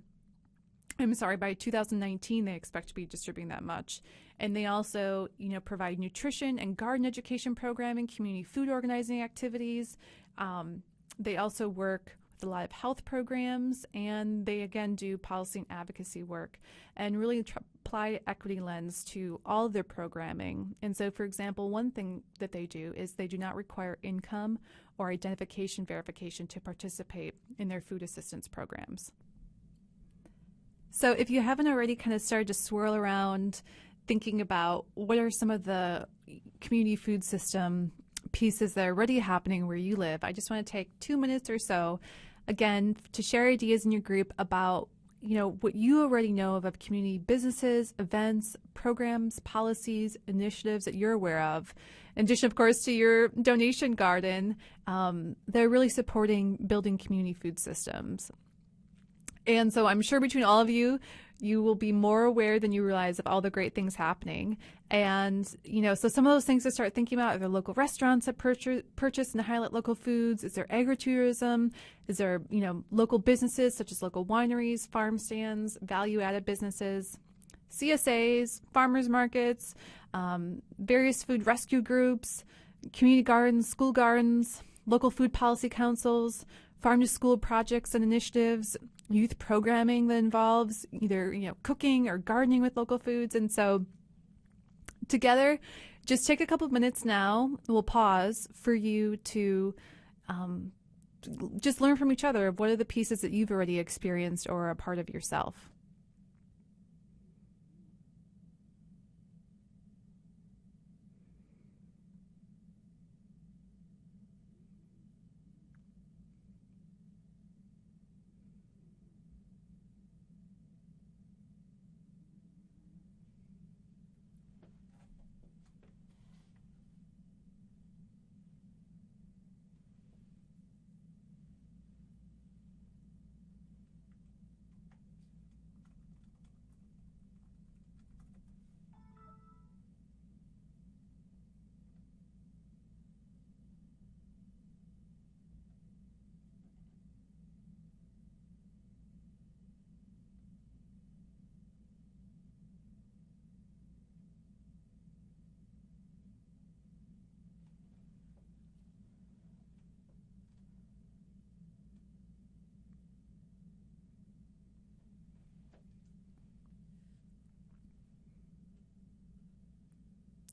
By 2019, they expect to be distributing that much. And they also, provide nutrition and garden education programming, community food organizing activities. They also work with a lot of health programs, and they again do policy and advocacy work and really apply equity lens to all of their programming. And so, for example, one thing that they do is they do not require income or identification verification to participate in their food assistance programs. So if you haven't already kind of started to swirl around thinking about what are some of the community food system pieces that are already happening where you live, I just want to take 2 minutes or so, again, to share ideas in your group about what you already know of community businesses, events, programs, policies, initiatives that you're aware of. In addition, of course, to your donation garden, they're really supporting building community food systems. And so I'm sure between all of you, you will be more aware than you realize of all the great things happening. And, so some of those things to start thinking about are there local restaurants that purchase and highlight local foods? Is there agritourism? Is there, local businesses such as local wineries, farm stands, value-added businesses, CSAs, farmers markets, various food rescue groups, community gardens, school gardens, local food policy councils, farm-to-school projects and initiatives, youth programming that involves either cooking or gardening with local foods. And so together, just take a couple of minutes now. We'll pause for you to just learn from each other of what are the pieces that you've already experienced or are a part of yourself.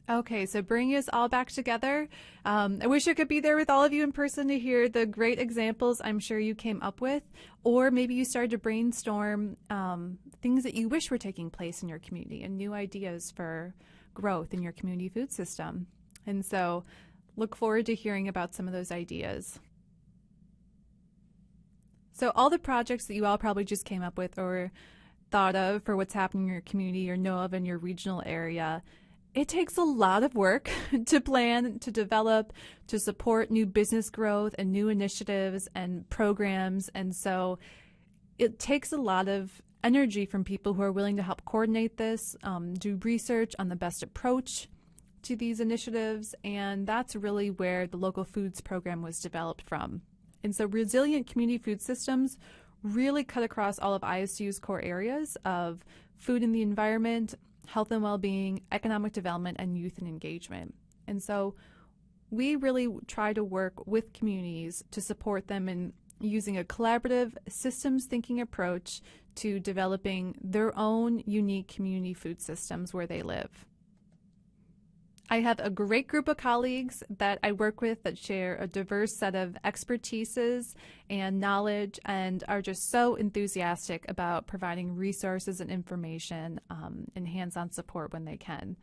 Okay, so bringing us all back together. I wish I could be there with all of you in person to hear the great examples I'm sure you came up with, or maybe you started to brainstorm things that you wish were taking place in your community and new ideas for growth in your community food system. And so look forward to hearing about some of those ideas. So all the projects that you all probably just came up with or thought of for what's happening in your community or know of in your regional area, it takes a lot of work to plan, to develop, to support new business growth and new initiatives and programs. And so it takes a lot of energy from people who are willing to help coordinate this, do research on the best approach to these initiatives. And that's really where the local foods program was developed from. And so resilient community food systems really cut across all of ISU's core areas of food and the environment, health and well-being, economic development, and youth and engagement. And so we really try to work with communities to support them in using a collaborative systems thinking approach to developing their own unique community food systems where they live. I have a great group of colleagues that I work with that share a diverse set of expertises and knowledge and are just so enthusiastic about providing resources and information and hands-on support when they can.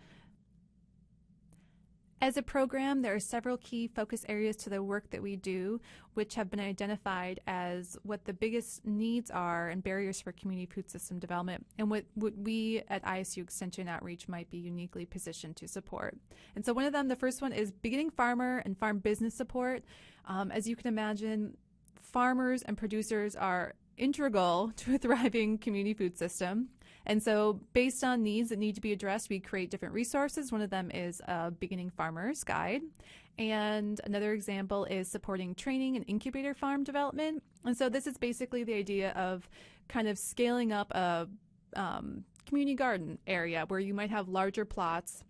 As a program, there are several key focus areas to the work that we do, which have been identified as what the biggest needs are and barriers for community food system development, and what we at ISU Extension Outreach might be uniquely positioned to support. And so one of them, the first one, is beginning farmer and farm business support. As you can imagine, farmers and producers are integral to a thriving community food system. And so based on needs that need to be addressed, we create different resources. One of them is a beginning farmer's guide. And another example is supporting training and incubator farm development. And so this is basically the idea of kind of scaling up a community garden area where you might have larger plots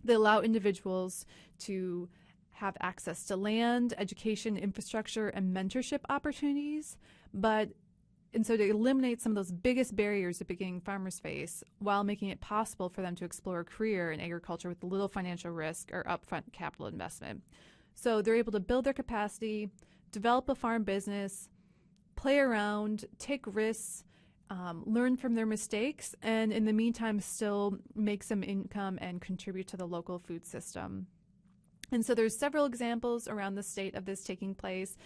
that allow individuals to have access to land, education, infrastructure, and mentorship opportunities, and so to eliminate some of those biggest barriers that beginning farmers face while making it possible for them to explore a career in agriculture with little financial risk or upfront capital investment. So they're able to build their capacity, develop a farm business, play around, take risks, learn from their mistakes, and in the meantime still make some income and contribute to the local food system. And so there's several examples around the state of this taking place.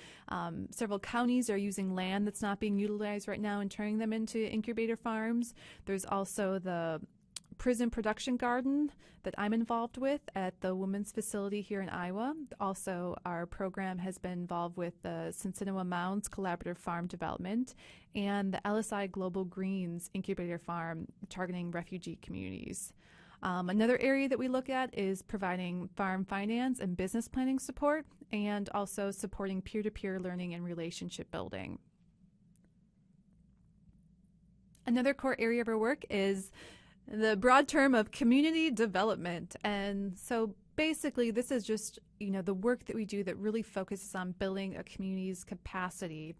Several counties are using land that's not being utilized right now and turning them into incubator farms. There's also the prison production garden that I'm involved with at the women's facility here in Iowa. Also, our program has been involved with the Cincinnati Mounds Collaborative Farm Development and the LSI Global Greens Incubator Farm targeting refugee communities. Another area that we look at is providing farm finance and business planning support, and also supporting peer-to-peer learning and relationship building. Another core area of our work is the broad term of community development. And so basically, this is just, the work that we do that really focuses on building a community's capacity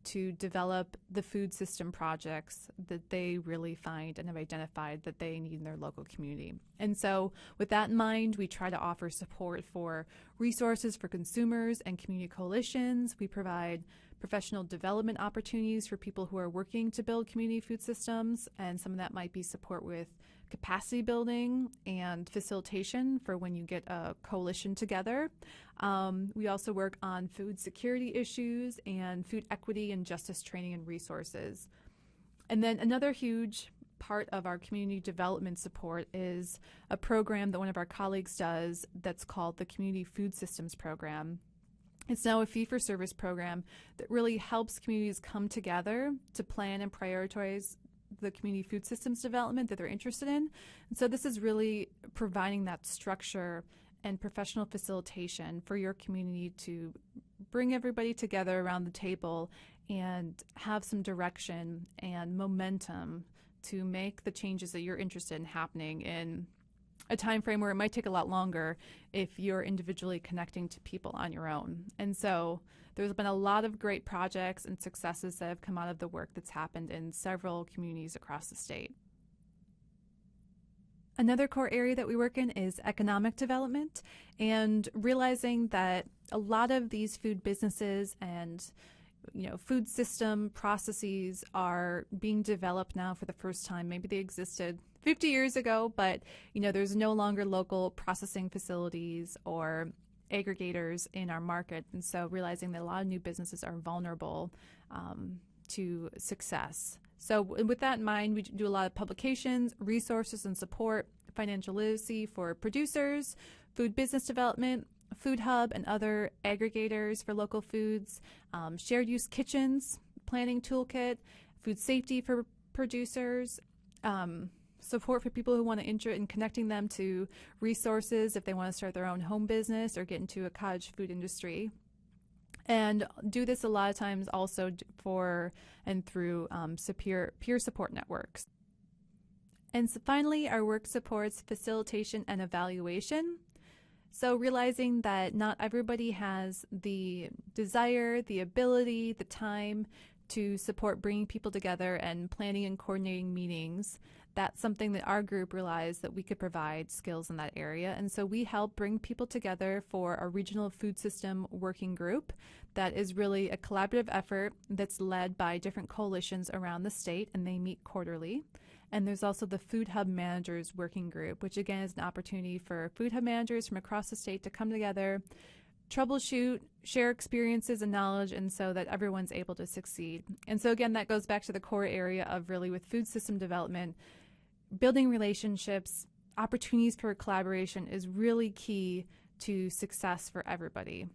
to develop the food system projects that they really find and have identified that they need in their local community. And so with that in mind, we try to offer support for resources for consumers and community coalitions. We provide professional development opportunities for people who are working to build community food systems, and some of that might be support with capacity building and facilitation for when you get a coalition together. We also work on food security issues and food equity and justice training and resources. And then another huge part of our community development support is a program that one of our colleagues does that's called the Community Food Systems Program. It's now a fee-for-service program that really helps communities come together to plan and prioritize the community food systems development that they're interested in. And so this is really providing that structure and professional facilitation for your community to bring everybody together around the table and have some direction and momentum to make the changes that you're interested in happening in a time frame where it might take a lot longer if you're individually connecting to people on your own. And so there's been a lot of great projects and successes that have come out of the work that's happened in several communities across the state. Another core area that we work in is economic development, and realizing that a lot of these food businesses and food system processes are being developed now for the first time. Maybe they existed 50 years ago, but there's no longer local processing facilities or aggregators in our market. And so realizing that a lot of new businesses are vulnerable to success. So with that in mind, we do a lot of publications, resources and support, financial literacy for producers, food business development, Food Hub and other aggregators for local foods, shared use kitchens, planning toolkit, food safety for producers, support for people who want to enter in connecting them to resources if they want to start their own home business or get into a cottage food industry. And do this a lot of times also for and through peer support networks. And so finally, our work supports facilitation and evaluation. So realizing that not everybody has the desire, the ability, the time to support bringing people together and planning and coordinating meetings, that's something that our group realized that we could provide skills in that area. And so we help bring people together for a regional food system working group that is really a collaborative effort that's led by different coalitions around the state, and they meet quarterly. And there's also the Food Hub Managers Working Group, which again is an opportunity for Food Hub managers from across the state to come together, troubleshoot, share experiences and knowledge, and so that everyone's able to succeed. And so again, that goes back to the core area of really with food system development, building relationships, opportunities for collaboration is really key to success for everybody.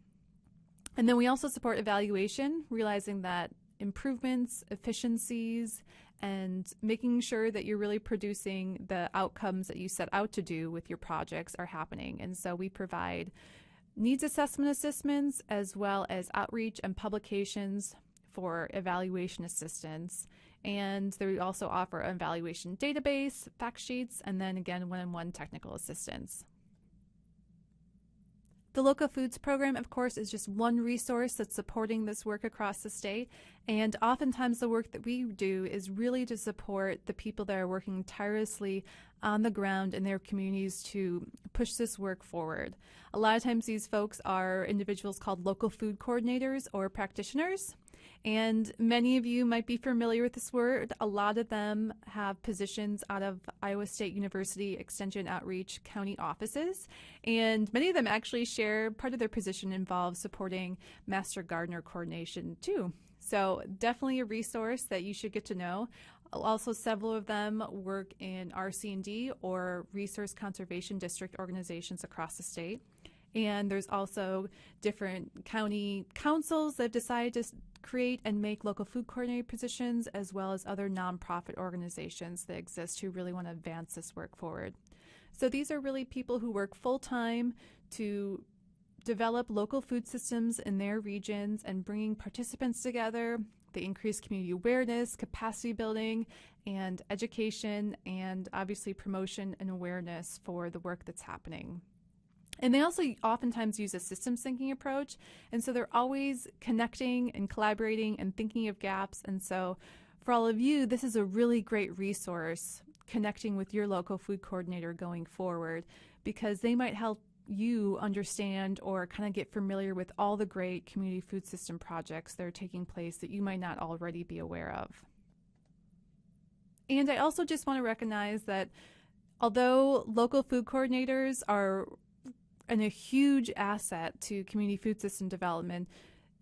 And then we also support evaluation, realizing that improvements, efficiencies, and making sure that you're really producing the outcomes that you set out to do with your projects are happening. And so we provide needs assessment assessments as well as outreach and publications for evaluation assistance. And we also offer an evaluation database, fact sheets, and then again, one-on-one technical assistance. The Local Foods Program, of course, is just one resource that's supporting this work across the state. And oftentimes the work that we do is really to support the people that are working tirelessly on the ground in their communities to push this work forward. A lot of times these folks are individuals called local food coordinators or practitioners. And many of you might be familiar with this word. A lot of them have positions out of Iowa State University Extension Outreach County offices. And many of them actually share part of their position involves supporting Master Gardener coordination too. So definitely a resource that you should get to know. Also, several of them work in RC&D or Resource Conservation District organizations across the state. And there's also different county councils that have decided to create and make local food coordinator positions, as well as other nonprofit organizations that exist who really want to advance this work forward. So these are really people who work full-time to develop local food systems in their regions and bringing participants together. They increase community awareness, capacity building, and education, and obviously promotion and awareness for the work that's happening. And they also oftentimes use a systems thinking approach. And so they're always connecting and collaborating and thinking of gaps. And so for all of you, this is a really great resource, connecting with your local food coordinator going forward, because they might help you understand or kind of get familiar with all the great community food system projects that are taking place that you might not already be aware of. And I also just want to recognize that although local food coordinators are a huge asset to community food system development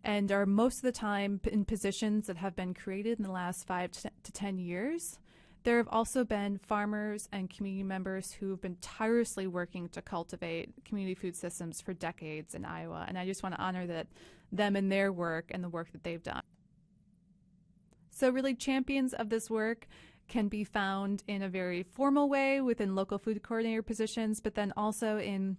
and are most of the time in positions that have been created in the last 5 to 10 years, there have also been farmers and community members who have been tirelessly working to cultivate community food systems for decades in Iowa. And I just want to honor them and their work and the work that they've done. So really, champions of this work can be found in a very formal way within local food coordinator positions, but then also in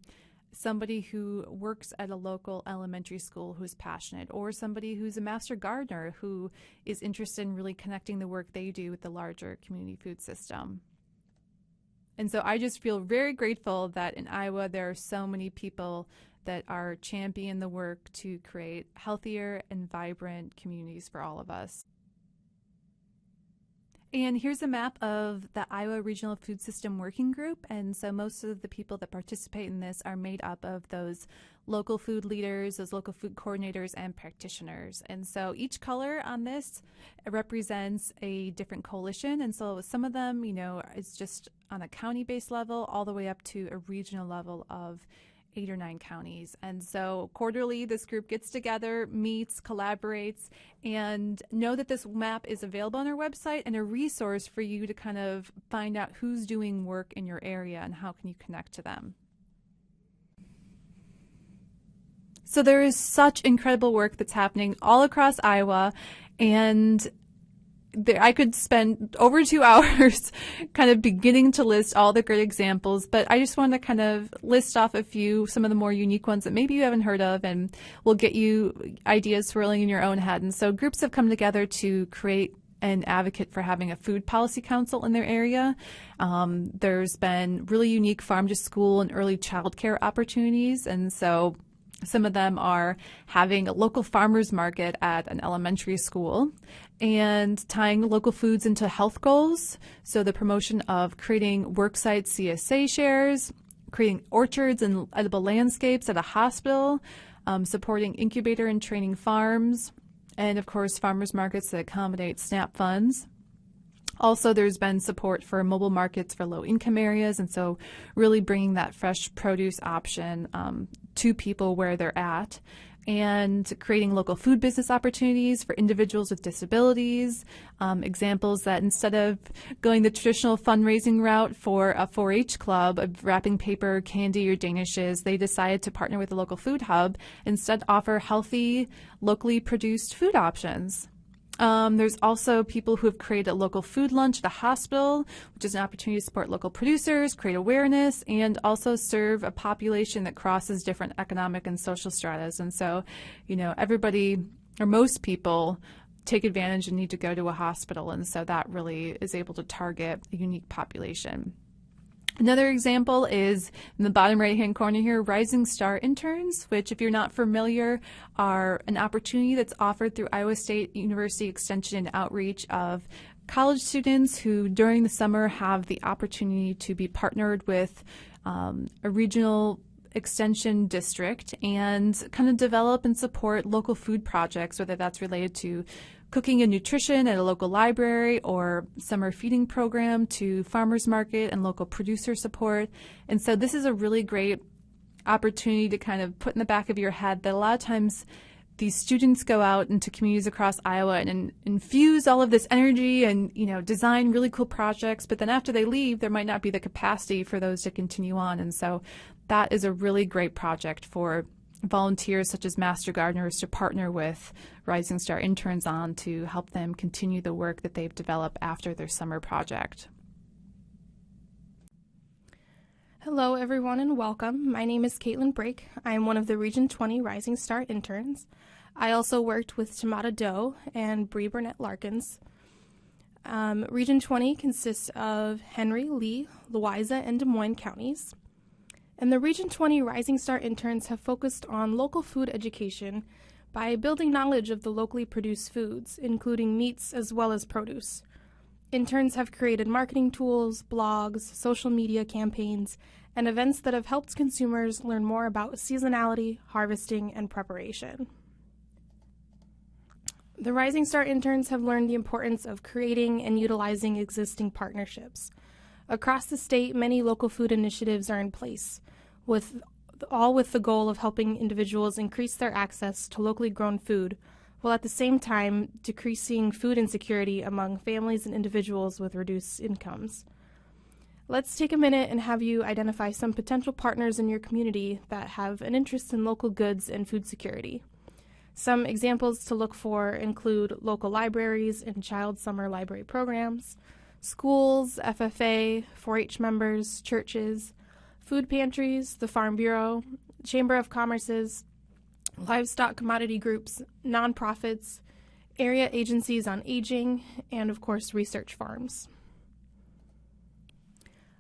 somebody who works at a local elementary school who's passionate, or somebody who's a master gardener who is interested in really connecting the work they do with the larger community food system. And so I just feel very grateful that in Iowa there are so many people that are championing the work to create healthier and vibrant communities for all of us. And here's a map of the Iowa Regional Food System Working Group. And so most of the people that participate in this are made up of those local food leaders, those local food coordinators, and practitioners. And so each color on this represents a different coalition. And so some of them, is just on a county-based level all the way up to a regional level of 8 or 9 counties. And so quarterly, this group gets together, meets, collaborates, and know that this map is available on our website and a resource for you to kind of find out who's doing work in your area and how can you connect to them. So there is such incredible work that's happening all across Iowa, and I could spend over 2 hours kind of beginning to list all the great examples, but I just want to kind of list off some of the more unique ones that maybe you haven't heard of, and will get you ideas swirling in your own head. And so groups have come together to create an advocate for having a food policy council in their area. There's been really unique farm to school and early childcare opportunities, and so some of them are having a local farmers market at an elementary school and tying local foods into health goals. So the promotion of creating worksite CSA shares, creating orchards and edible landscapes at a hospital, supporting incubator and training farms, and of course farmers markets that accommodate SNAP funds. Also, there's been support for mobile markets for low-income areas, and so really bringing that fresh produce option to people where they're at, and creating local food business opportunities for individuals with disabilities. Examples that instead of going the traditional fundraising route for a 4-H club of wrapping paper, candy, or danishes, they decided to partner with a local food hub, instead offer healthy, locally produced food options. There's also people who have created a local food lunch at a hospital, which is an opportunity to support local producers, create awareness, and also serve a population that crosses different economic and social stratas. And so, everybody, or most people, take advantage and need to go to a hospital. And so that really is able to target a unique population. Another example is in the bottom right-hand corner here, Rising Star Interns, which, if you're not familiar, are an opportunity that's offered through Iowa State University Extension and Outreach of college students who during the summer have the opportunity to be partnered with a regional extension district and kind of develop and support local food projects, whether that's related to cooking and nutrition at a local library or summer feeding program to farmers market and local producer support. And so this is a really great opportunity to kind of put in the back of your head that a lot of times these students go out into communities across Iowa and infuse all of this energy and, design really cool projects. But then after they leave, there might not be the capacity for those to continue on. And so that is a really great project for volunteers such as master gardeners to partner with Rising Star Interns on to help them continue the work that they've developed after their summer project. Hello everyone and welcome. My name is Caitlin Brake. I am one of the Region 20 Rising Star Interns. I also worked with Tamata Doe and Bree Burnett Larkins. Region 20 consists of Henry, Lee, Louisa, and Des Moines counties. And the Region 20 Rising Star interns have focused on local food education by building knowledge of the locally produced foods, including meats as well as produce. Interns have created marketing tools, blogs, social media campaigns, and events that have helped consumers learn more about seasonality, harvesting, and preparation. The Rising Star interns have learned the importance of creating and utilizing existing partnerships. Across the state, many local food initiatives are in place, all with the goal of helping individuals increase their access to locally grown food, while at the same time decreasing food insecurity among families and individuals with reduced incomes. Let's take a minute and have you identify some potential partners in your community that have an interest in local goods and food security. Some examples to look for include local libraries and child summer library programs, schools, FFA, 4-H members, churches, food pantries, the Farm Bureau, Chamber of Commerce's, livestock commodity groups, nonprofits, area agencies on aging, and of course research farms.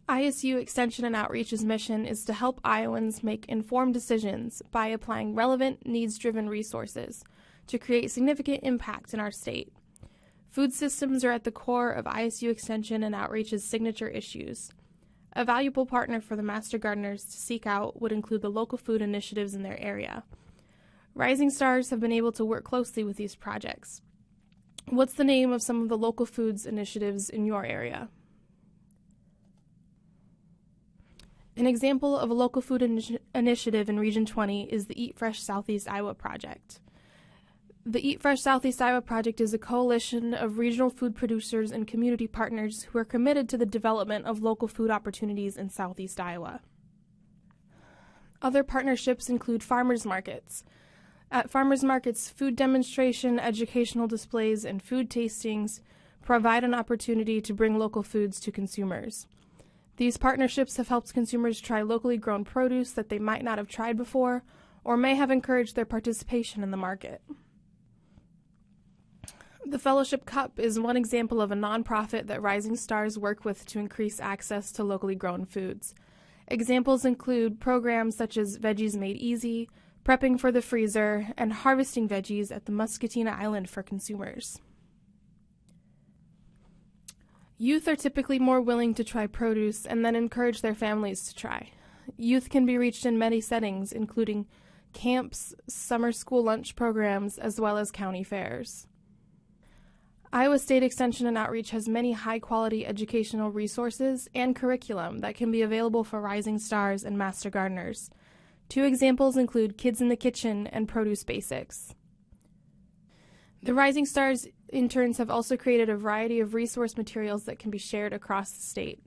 ISU Extension and Outreach's mission is to help Iowans make informed decisions by applying relevant, needs-driven resources to create significant impact in our state. Food systems are at the core of ISU Extension and Outreach's signature issues. A valuable partner for the Master Gardeners to seek out would include the local food initiatives in their area. Rising Stars have been able to work closely with these projects. What's the name of some of the local foods initiatives in your area? An example of a local food initiative in Region 20 is the Eat Fresh Southeast Iowa project. The Eat Fresh Southeast Iowa project is a coalition of regional food producers and community partners who are committed to the development of local food opportunities in Southeast Iowa. Other partnerships include farmers markets. At farmers markets, food demonstration, educational displays, and food tastings provide an opportunity to bring local foods to consumers. These partnerships have helped consumers try locally grown produce that they might not have tried before, or may have encouraged their participation in the market. The Fellowship Cup is one example of a nonprofit that Rising Stars work with to increase access to locally grown foods. Examples include programs such as Veggies Made Easy, Prepping for the Freezer, and Harvesting Veggies at the Muscatine Island for consumers. Youth are typically more willing to try produce and then encourage their families to try. Youth can be reached in many settings, including camps, summer school lunch programs, as well as county fairs. Iowa State Extension and Outreach has many high-quality educational resources and curriculum that can be available for Rising Stars and Master Gardeners. Two examples include Kids in the Kitchen and Produce Basics. The Rising Stars interns have also created a variety of resource materials that can be shared across the state.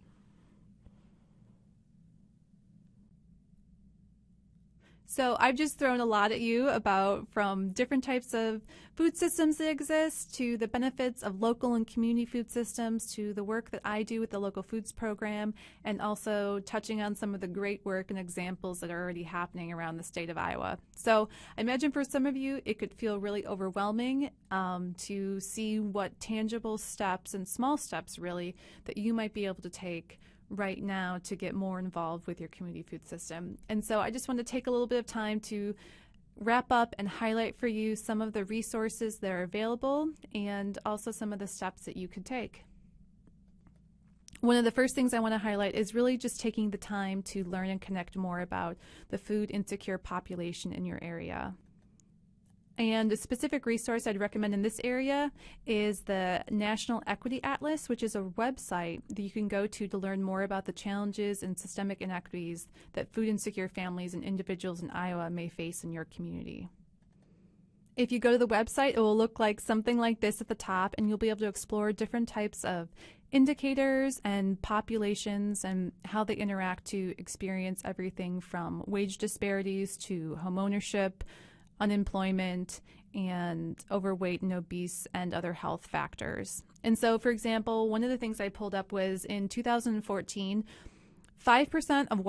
So I've just thrown a lot at you about from different types of food systems that exist to the benefits of local and community food systems to the work that I do with the local foods program, and also touching on some of the great work and examples that are already happening around the state of Iowa. So I imagine for some of you it could feel really overwhelming to see what tangible steps and small steps really that you might be able to take right now to get more involved with your community food system. And so I just want to take a little bit of time to wrap up and highlight for you some of the resources that are available and also some of the steps that you could take. One of the first things I want to highlight is really just taking the time to learn and connect more about the food insecure population in your area. And a specific resource I'd recommend in this area is the National Equity Atlas, which is a website that you can go to learn more about the challenges and systemic inequities that food insecure families and individuals in Iowa may face in your community. If you go to the website, it will look like something like this at the top, and you'll be able to explore different types of indicators and populations and how they interact to experience everything from wage disparities to homeownership, unemployment, and overweight and obese and other health factors. And so, for example, one of the things I pulled up was in 2014, 5% of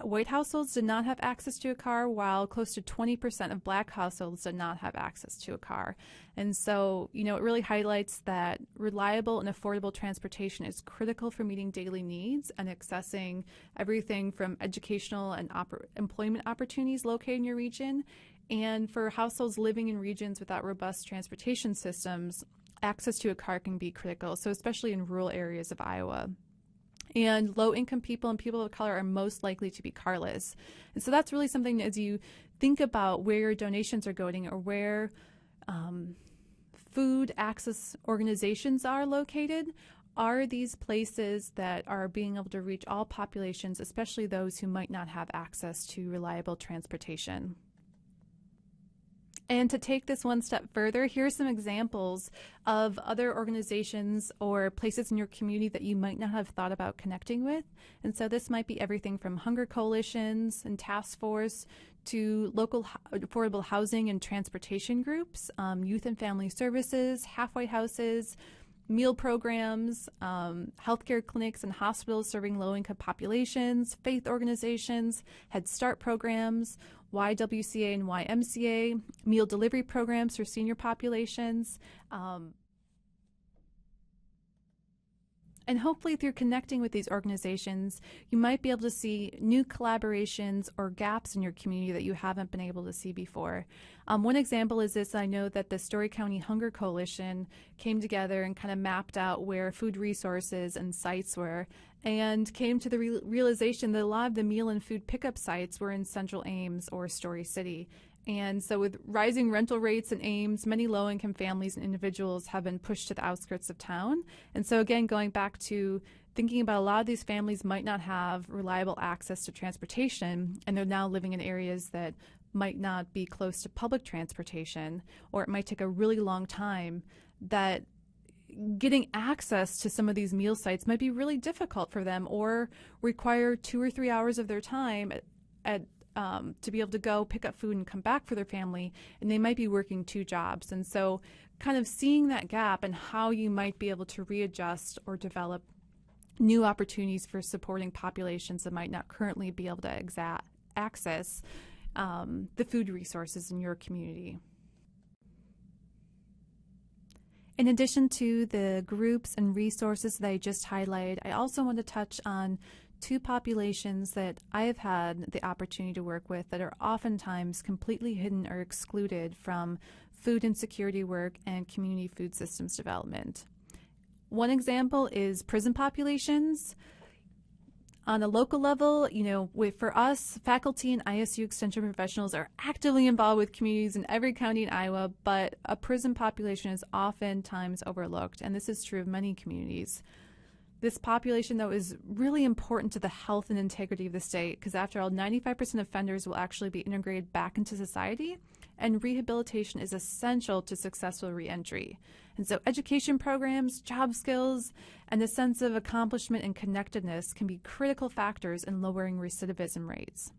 white households did not have access to a car, while close to 20% of black households did not have access to a car. And so, it really highlights that reliable and affordable transportation is critical for meeting daily needs and accessing everything from educational and employment opportunities located in your region. And for households living in regions without robust transportation systems, access to a car can be critical, so especially in rural areas of Iowa. And low-income people and people of color are most likely to be carless. And so that's really something, as you think about where your donations are going or where food access organizations are located, are these places that are being able to reach all populations, especially those who might not have access to reliable transportation. And to take this one step further, here are some examples of other organizations or places in your community that you might not have thought about connecting with. And so this might be everything from hunger coalitions and task force to local affordable housing and transportation groups, youth and family services, halfway houses, meal programs, healthcare clinics and hospitals serving low-income populations, faith organizations, Head Start programs, YWCA and YMCA, meal delivery programs for senior populations. And hopefully through connecting with these organizations, you might be able to see new collaborations or gaps in your community that you haven't been able to see before. One example is this. I know that the Story County Hunger Coalition came together and kind of mapped out where food resources and sites were, and came to the realization that a lot of the meal and food pickup sites were in Central Ames or Story City. And so with rising rental rates in Ames, many low-income families and individuals have been pushed to the outskirts of town. And so again, going back to thinking about a lot of these families might not have reliable access to transportation, and they're now living in areas that might not be close to public transportation, or it might take a really long time, that getting access to some of these meal sites might be really difficult for them or require 2 or 3 hours of their time to be able to go pick up food and come back for their family, and they might be working 2 jobs. And so kind of seeing that gap and how you might be able to readjust or develop new opportunities for supporting populations that might not currently be able to access the food resources in your community. In addition to the groups and resources that I just highlighted, I also want to touch on 2 populations that I have had the opportunity to work with that are oftentimes completely hidden or excluded from food insecurity work and community food systems development. One example is prison populations. On a local level, for us, faculty and ISU extension professionals are actively involved with communities in every county in Iowa, but a prison population is oftentimes overlooked, and this is true of many communities. This population, though, is really important to the health and integrity of the state because, after all, 95% of offenders will actually be integrated back into society, and rehabilitation is essential to successful reentry. And so education programs, job skills, and a sense of accomplishment and connectedness can be critical factors in lowering recidivism rates.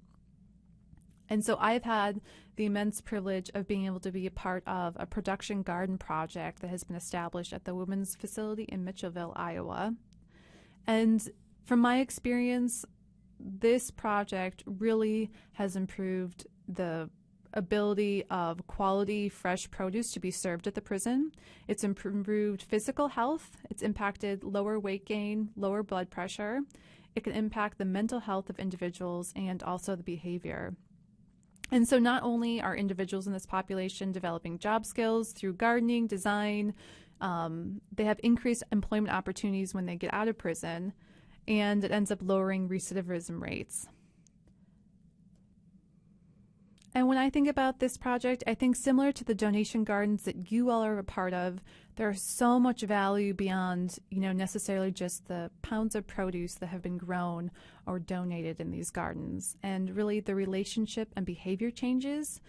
And so I've had the immense privilege of being able to be a part of a production garden project that has been established at the Women's Facility in Mitchellville, Iowa. And from my experience, this project really has improved the ability of quality, fresh produce to be served at the prison. It's improved physical health. It's impacted lower weight gain, lower blood pressure. It can impact the mental health of individuals and also the behavior. And so not only are individuals in this population developing job skills through gardening, design, they have increased employment opportunities when they get out of prison, and it ends up lowering recidivism rates. And when I think about this project, I think similar to the donation gardens that you all are a part of, there's so much value beyond, necessarily just the pounds of produce that have been grown or donated in these gardens. And really the relationship and behavior changes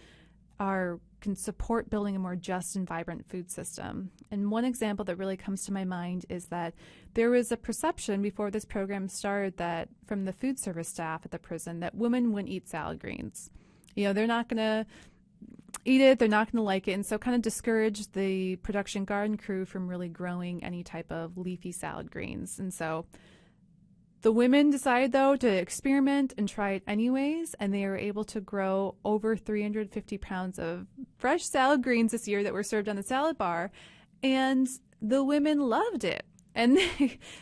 can support building a more just and vibrant food system. And one example that really comes to my mind is that there was a perception before this program started that from the food service staff at the prison that women wouldn't eat salad greens. They're not going to eat it, they're not going to like it, and so kind of discouraged the production garden crew from really growing any type of leafy salad greens. And so The women decided, though, to experiment and try it anyways, and they were able to grow over 350 pounds of fresh salad greens this year that were served on the salad bar, and the women loved it, and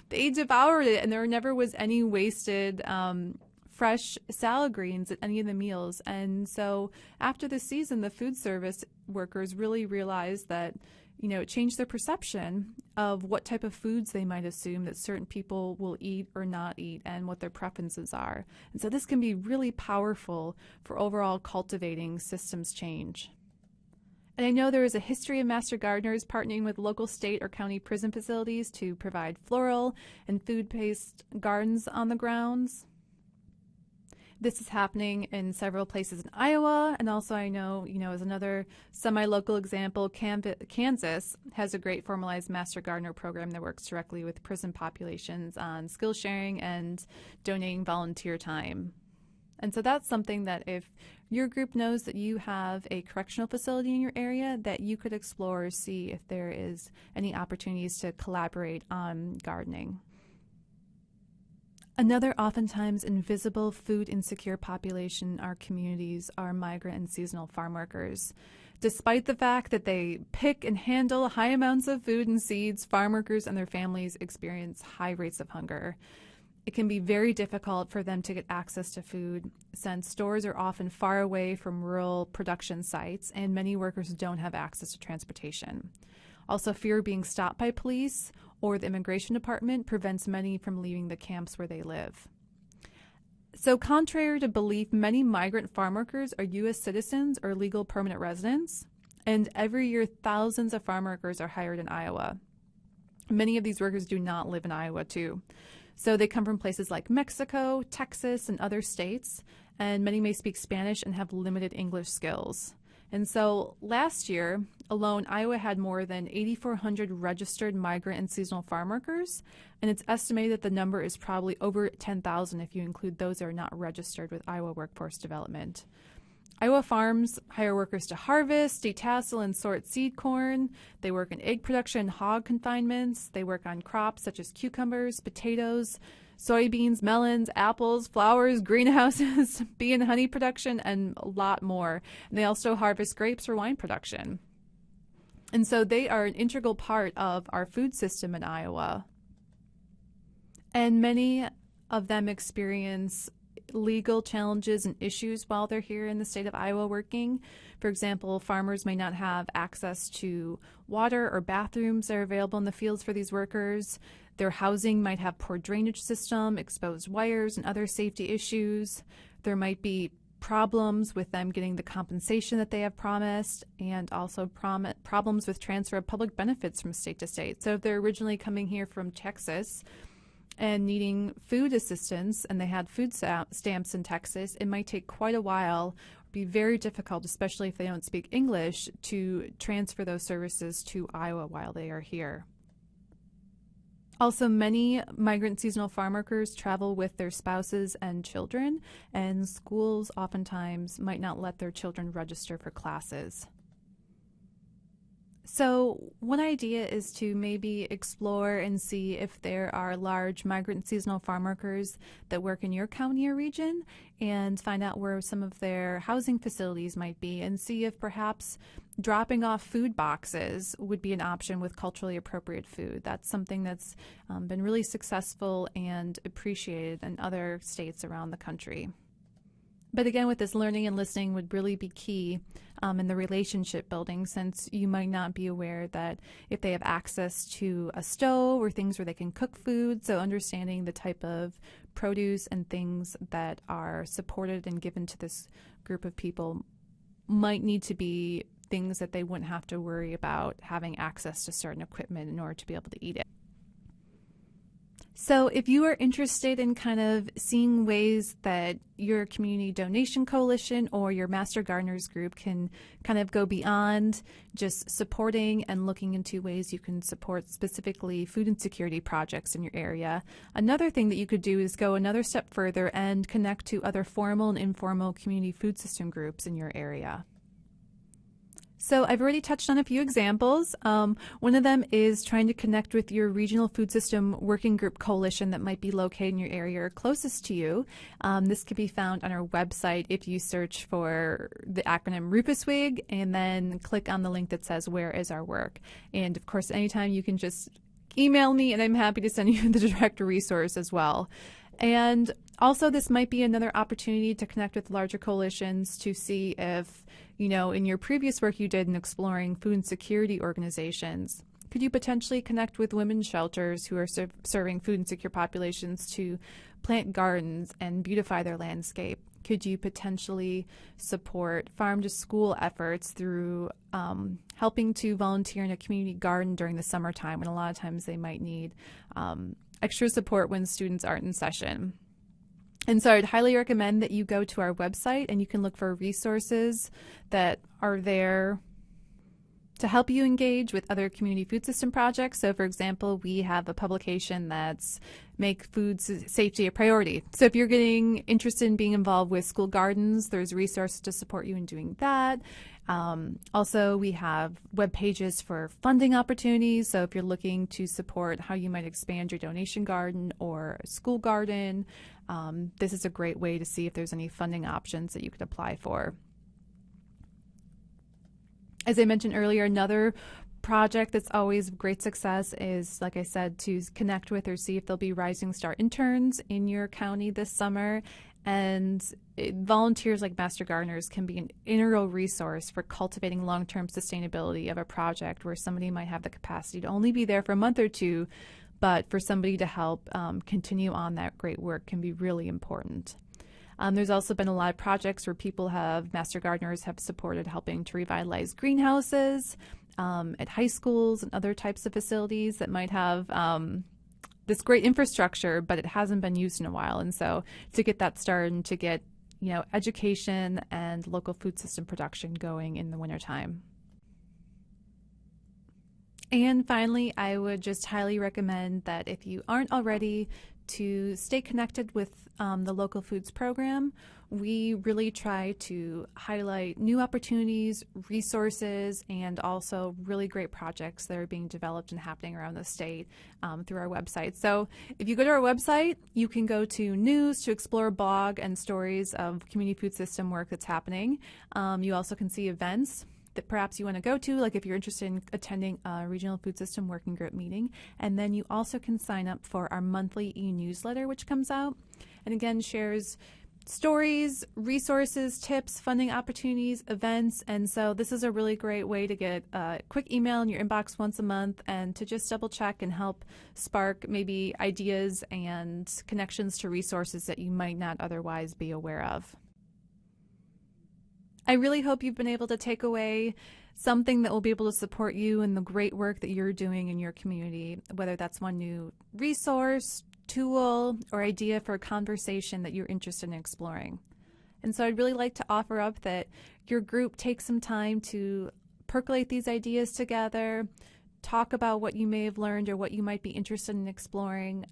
they devoured it, and there never was any wasted fresh salad greens at any of the meals. And so after the season, the food service workers really realized that, it changed their perception of what type of foods they might assume that certain people will eat or not eat and what their preferences are. And so this can be really powerful for overall cultivating systems change. And I know there is a history of master gardeners partnering with local state or county prison facilities to provide floral and food-based gardens on the grounds. This is happening in several places in Iowa, and also I know, as another semi-local example, Kansas has a great formalized master gardener program that works directly with prison populations on skill sharing and donating volunteer time. And so that's something that if your group knows that you have a correctional facility in your area, that you could explore or see if there is any opportunities to collaborate on gardening. Another oftentimes invisible food insecure population in our communities are migrant and seasonal farm workers. Despite the fact that they pick and handle high amounts of food and seeds, farm workers and their families experience high rates of hunger. It can be very difficult for them to get access to food since stores are often far away from rural production sites and many workers don't have access to transportation. Also, fear of being stopped by police or the immigration department prevents many from leaving the camps where they live. So contrary to belief, many migrant farm workers are U.S. citizens or legal permanent residents, and every year thousands of farm workers are hired in Iowa. Many of these workers do not live in Iowa, too. So they come from places like Mexico, Texas, and other states, and many may speak Spanish and have limited English skills. And so last year alone, Iowa had more than 8,400 registered migrant and seasonal farm workers, and it's estimated that the number is probably over 10,000 if you include those that are not registered with Iowa Workforce Development. Iowa farms hire workers to harvest, detassel, and sort seed corn. They work in egg production and hog confinements. They work on crops such as cucumbers, potatoes, soybeans, melons, apples, flowers, greenhouses, bee and honey production, and a lot more. And they also harvest grapes for wine production. And so they are an integral part of our food system in Iowa. And many of them experience legal challenges and issues while they're here in the state of Iowa working. For example, farmers may not have access to water or bathrooms that are available in the fields for these workers. Their housing might have poor drainage system, exposed wires, and other safety issues. There might be problems with them getting the compensation that they have promised, and also problems with transfer of public benefits from state to state. So if they're originally coming here from Texas and needing food assistance and they had food stamps in Texas, it might take quite a while, be very difficult, especially if they don't speak English, to transfer those services to Iowa while they are here. Also, many migrant seasonal farm workers travel with their spouses and children, and schools oftentimes might not let their children register for classes. So one idea is to maybe explore and see if there are large migrant seasonal farm workers that work in your county or region, and find out where some of their housing facilities might be, and see if perhaps dropping off food boxes would be an option with culturally appropriate food. That's something that's been really successful and appreciated in other states around the country. But again, with this, learning and listening would really be key in the relationship building, since you might not be aware that if they have access to a stove or things where they can cook food, so understanding the type of produce and things that are supported and given to this group of people might need to be things that they wouldn't have to worry about having access to certain equipment in order to be able to eat it. So if you are interested in kind of seeing ways that your community donation coalition or your Master Gardeners group can kind of go beyond just supporting and looking into ways you can support specifically food insecurity projects in your area, another thing that you could do is go another step further and connect to other formal and informal community food system groups in your area. So I've already touched on a few examples. One of them is trying to connect with your regional food system working group coalition that might be located in your area or closest to you. This can be found on our website if you search for the acronym RUPUSWIG and then click on the link that says "Where is our work?" And of course, anytime you can just email me and I'm happy to send you the direct resource as well. And also, this might be another opportunity to connect with larger coalitions to see if, in your previous work you did in exploring food insecurity organizations, could you potentially connect with women's shelters who are serving food insecure populations to plant gardens and beautify their landscape? Could you potentially support farm-to-school efforts through helping to volunteer in a community garden during the summertime when a lot of times they might need extra support when students aren't in session? And so I'd highly recommend that you go to our website and you can look for resources that are there to help you engage with other community food system projects. So for example, we have a publication that's Make Food Safety a Priority. So if you're getting interested in being involved with school gardens, there's resources to support you in doing that. Also, we have web pages for funding opportunities. So if you're looking to support how you might expand your donation garden or school garden, this is a great way to see if there's any funding options that you could apply for. As I mentioned earlier, another project that's always great success is, like I said, to connect with or see if there'll be Rising Star interns in your county this summer. And volunteers like Master Gardeners can be an integral resource for cultivating long-term sustainability of a project where somebody might have the capacity to only be there for a month or two, but for somebody to help continue on that great work can be really important. There's also been a lot of projects where Master Gardeners have supported helping to revitalize greenhouses at high schools and other types of facilities that might have this great infrastructure, but it hasn't been used in a while. And so to get that started and to get, education and local food system production going in the wintertime. And finally, I would just highly recommend that if you aren't already, to stay connected with the local foods program. We really try to highlight new opportunities, resources, and also really great projects that are being developed and happening around the state through our website. So if you go to our website, you can go to news to explore a blog and stories of community food system work that's happening. You also can see events that perhaps you want to go to, like if you're interested in attending a regional food system working group meeting. And then you also can sign up for our monthly e-newsletter, which comes out and again shares stories, resources, tips, funding opportunities, events. And so this is a really great way to get a quick email in your inbox once a month and to just double check and help spark maybe ideas and connections to resources that you might not otherwise be aware of. I really hope you've been able to take away something that will be able to support you in the great work that you're doing in your community, whether that's one new resource, tool, or idea for a conversation that you're interested in exploring. And so I'd really like to offer up that your group take some time to percolate these ideas together, talk about what you may have learned or what you might be interested in exploring,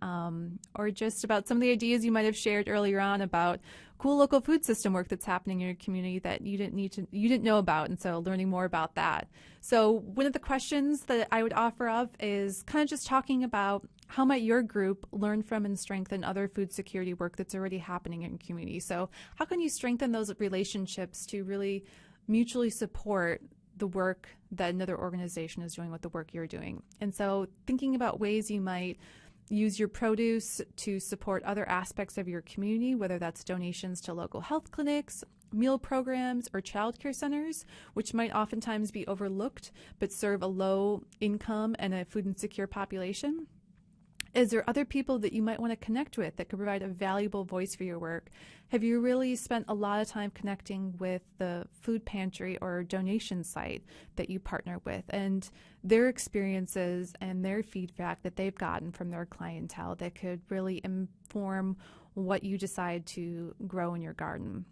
or just about some of the ideas you might have shared earlier on about cool local food system work that's happening in your community that you didn't know about, and so learning more about that. So one of the questions that I would offer up is kind of just talking about how might your group learn from and strengthen other food security work that's already happening in your community. So how can you strengthen those relationships to really mutually support the work that another organization is doing with the work you're doing? And so thinking about ways you might use your produce to support other aspects of your community, whether that's donations to local health clinics, meal programs, or child care centers, which might oftentimes be overlooked but serve a low income and a food insecure population. Is there other people that you might want to connect with that could provide a valuable voice for your work? Have you really spent a lot of time connecting with the food pantry or donation site that you partner with and their experiences and their feedback that they've gotten from their clientele that could really inform what you decide to grow in your garden?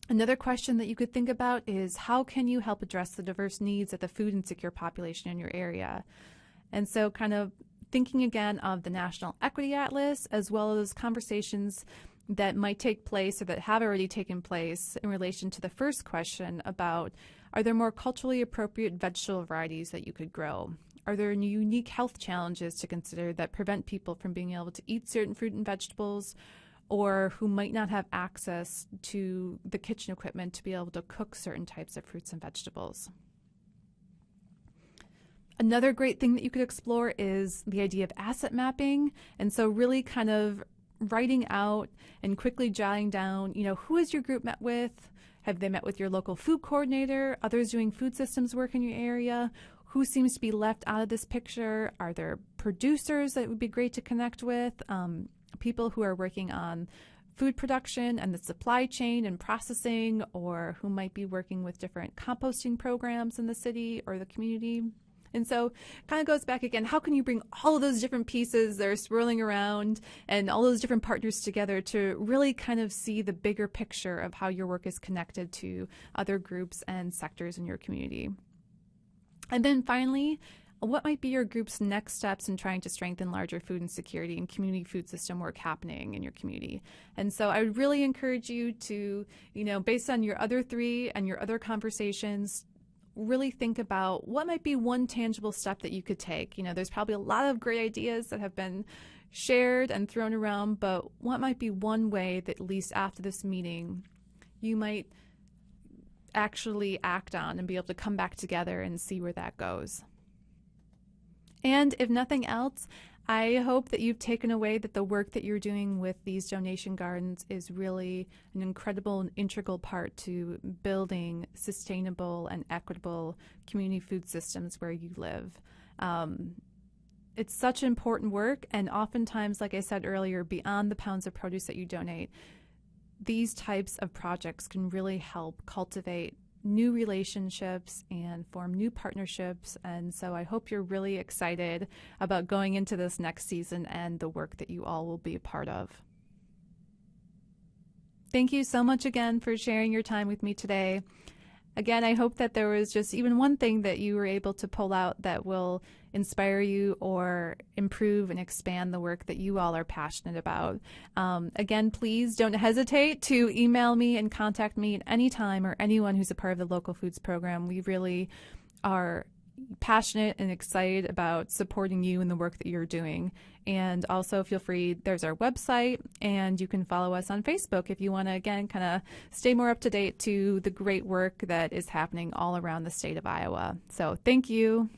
Another question that you could think about is how can you help address the diverse needs of the food insecure population in your area? And so kind of thinking again of the National Equity Atlas, as well as conversations that might take place or that have already taken place in relation to the first question about, are there more culturally appropriate vegetable varieties that you could grow? Are there any unique health challenges to consider that prevent people from being able to eat certain fruit and vegetables, or who might not have access to the kitchen equipment to be able to cook certain types of fruits and vegetables? Another great thing that you could explore is the idea of asset mapping. And so really kind of writing out and quickly jotting down, who has your group met with? Have they met with your local food coordinator? Others doing food systems work in your area? Who seems to be left out of this picture? Are there producers that would be great to connect with? People who are working on food production and the supply chain and processing, or who might be working with different composting programs in the city or the community. And so kind of goes back again, how can you bring all of those different pieces that are swirling around and all those different partners together to really kind of see the bigger picture of how your work is connected to other groups and sectors in your community? And then finally, what might be your group's next steps in trying to strengthen larger food insecurity and community food system work happening in your community? And so I would really encourage you to, based on your other three and your other conversations, really think about what might be one tangible step that you could take. There's probably a lot of great ideas that have been shared and thrown around, but what might be one way that at least after this meeting you might actually act on and be able to come back together and see where that goes? And if nothing else, I hope that you've taken away that the work that you're doing with these donation gardens is really an incredible and integral part to building sustainable and equitable community food systems where you live. It's such important work, and oftentimes, like I said earlier, beyond the pounds of produce that you donate, these types of projects can really help cultivate new relationships and form new partnerships. And so I hope you're really excited about going into this next season and the work that you all will be a part of. Thank you so much again for sharing your time with me today. Again, I hope that there was just even one thing that you were able to pull out that will inspire you or improve and expand the work that you all are passionate about. Again, please don't hesitate to email me and contact me at any time, or anyone who's a part of the Local Foods program. We really are passionate and excited about supporting you in the work that you're doing. And also feel free, there's our website, and you can follow us on Facebook if you want to, again, kind of stay more up to date to the great work that is happening all around the state of Iowa. So thank you.